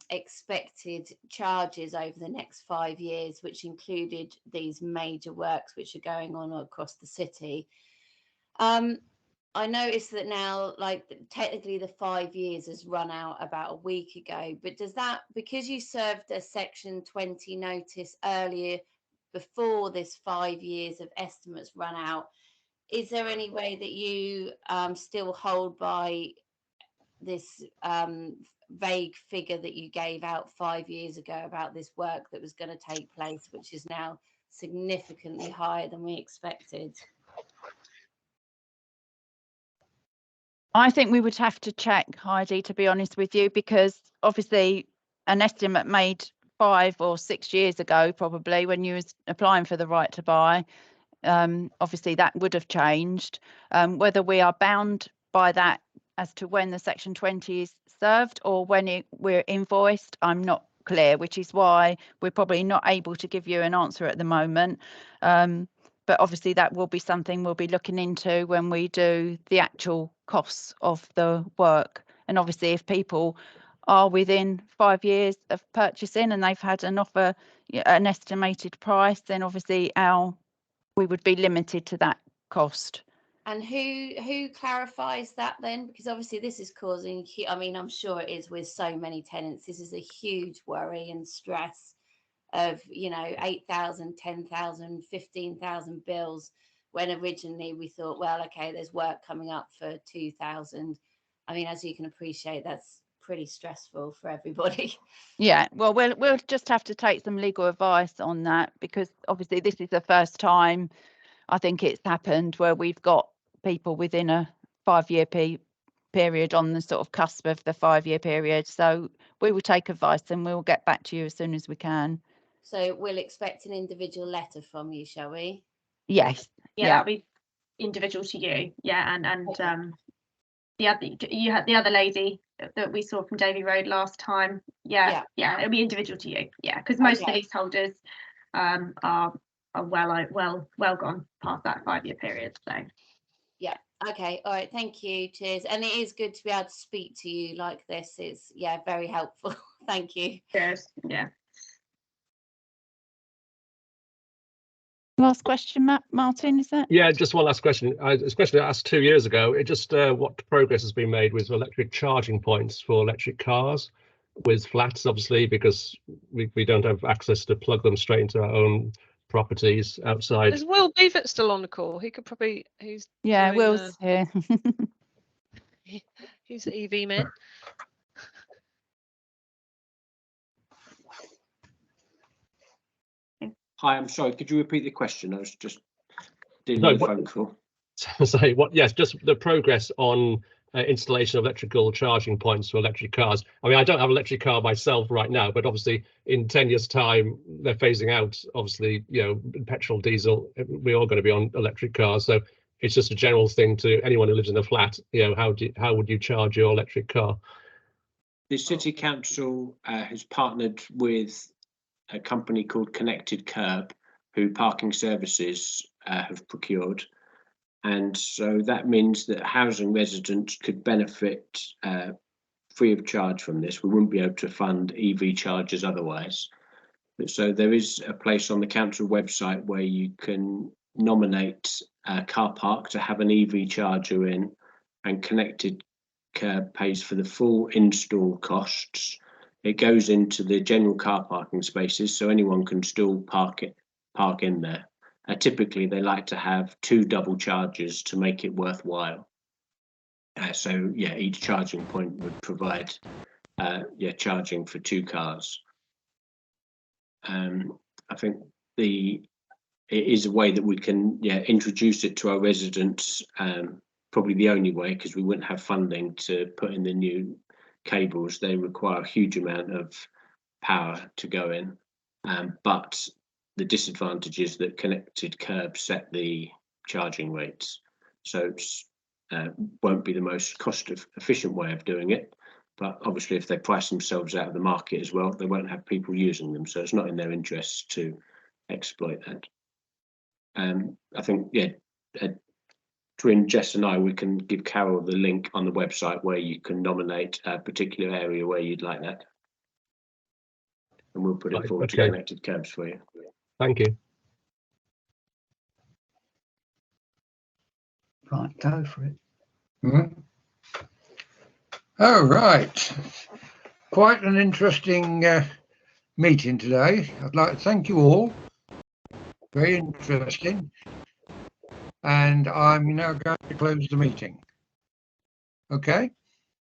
expected charges over the next 5 years, which included these major works which are going on across the city. I noticed that now, like, technically the 5 years has run out about a week ago, but does that, because you served a section 20 notice earlier before this 5 years of estimates run out, is there any way that you still hold by this vague figure that you gave out 5 years ago about this work that was going to take place, which is now significantly higher than we expected? I think we would have to check, Heidi, to be honest with you, because obviously an estimate made 5 or 6 years ago, probably when you was applying for the right to buy, obviously that would have changed. Whether we are bound by that as to when the section 20 is served or when we're invoiced, I'm not clear, which is why we're probably not able to give you an answer at the moment. But obviously that will be something we'll be looking into when we do the actual costs of the work. And obviously if people are within 5 years of purchasing and they've had an offer, an estimated price, then obviously we would be limited to that cost. And who clarifies that then? Because obviously this is causing, I mean, I'm sure it is with so many tenants, this is a huge worry and stress of, you know, 8,000, 10,000, 15,000 bills, when originally we thought, well, okay, there's work coming up for 2,000. I mean, as you can appreciate, that's pretty stressful for everybody. Yeah, well, we'll just have to take some legal advice on that, because obviously this is the first time I think it's happened where we've got people within a 5-year period on the sort of cusp of the 5-year period. So we will take advice and we'll get back to you as soon as we can. So we'll expect an individual letter from you, shall we? Yes. Yeah, that'll be individual to you. Yeah, and the other lady that we saw from Davy Road last time. Yeah, it'll be individual to you. Yeah, because most of the leaseholders are well gone past that 5-year period. So yeah, okay, all right, thank you, cheers. And it is good to be able to speak to you like this. It's very helpful. Thank you. Yes, yeah. Last question, Martin, is that? Yeah, just one last question. Especially asked 2 years ago, it just what progress has been made with electric charging points for electric cars with flats, obviously, because we don't have access to plug them straight into our own properties outside. Is Will Beaver still on the call? He could probably, he's Will's here. He's the EV man. Hi, I'm sorry, could you repeat the question? I was just dealing with a phone call. Sorry, yes, just the progress on installation of electrical charging points for electric cars. I mean, I don't have an electric car myself right now, but obviously in 10 years' time, they're phasing out, obviously, you know, petrol, diesel, we're all going to be on electric cars. So it's just a general thing to anyone who lives in a flat, you know, how would you charge your electric car? The City Council has partnered with a company called Connected Curb, who Parking Services have procured. And so that means that housing residents could benefit free of charge from this. We wouldn't be able to fund EV chargers otherwise. But so there is a place on the council website where you can nominate a car park to have an EV charger in, and Connected Curb pays for the full install costs. It goes into the general car parking spaces, so anyone can still park in there. Typically, they like to have 2 double chargers to make it worthwhile. So yeah, each charging point would provide charging for 2 cars. I think it is a way that we can introduce it to our residents. Probably the only way, because we wouldn't have funding to put in the new cables. They require a huge amount of power to go in, but the disadvantage is that Connected Curb set the charging rates, so it won't be the most cost efficient way of doing it. But obviously, if they price themselves out of the market as well, they won't have people using them, so it's not in their interests to exploit that. I think, between Jess and I, we can give Carol the link on the website where you can nominate a particular area where you'd like that, and we'll put it forward to Connected Curbs for you. Thank you. Right, go for it. Oh, right. Quite an interesting meeting today. I'd like to thank you all. Very interesting. And I'm now going to close the meeting. Okay.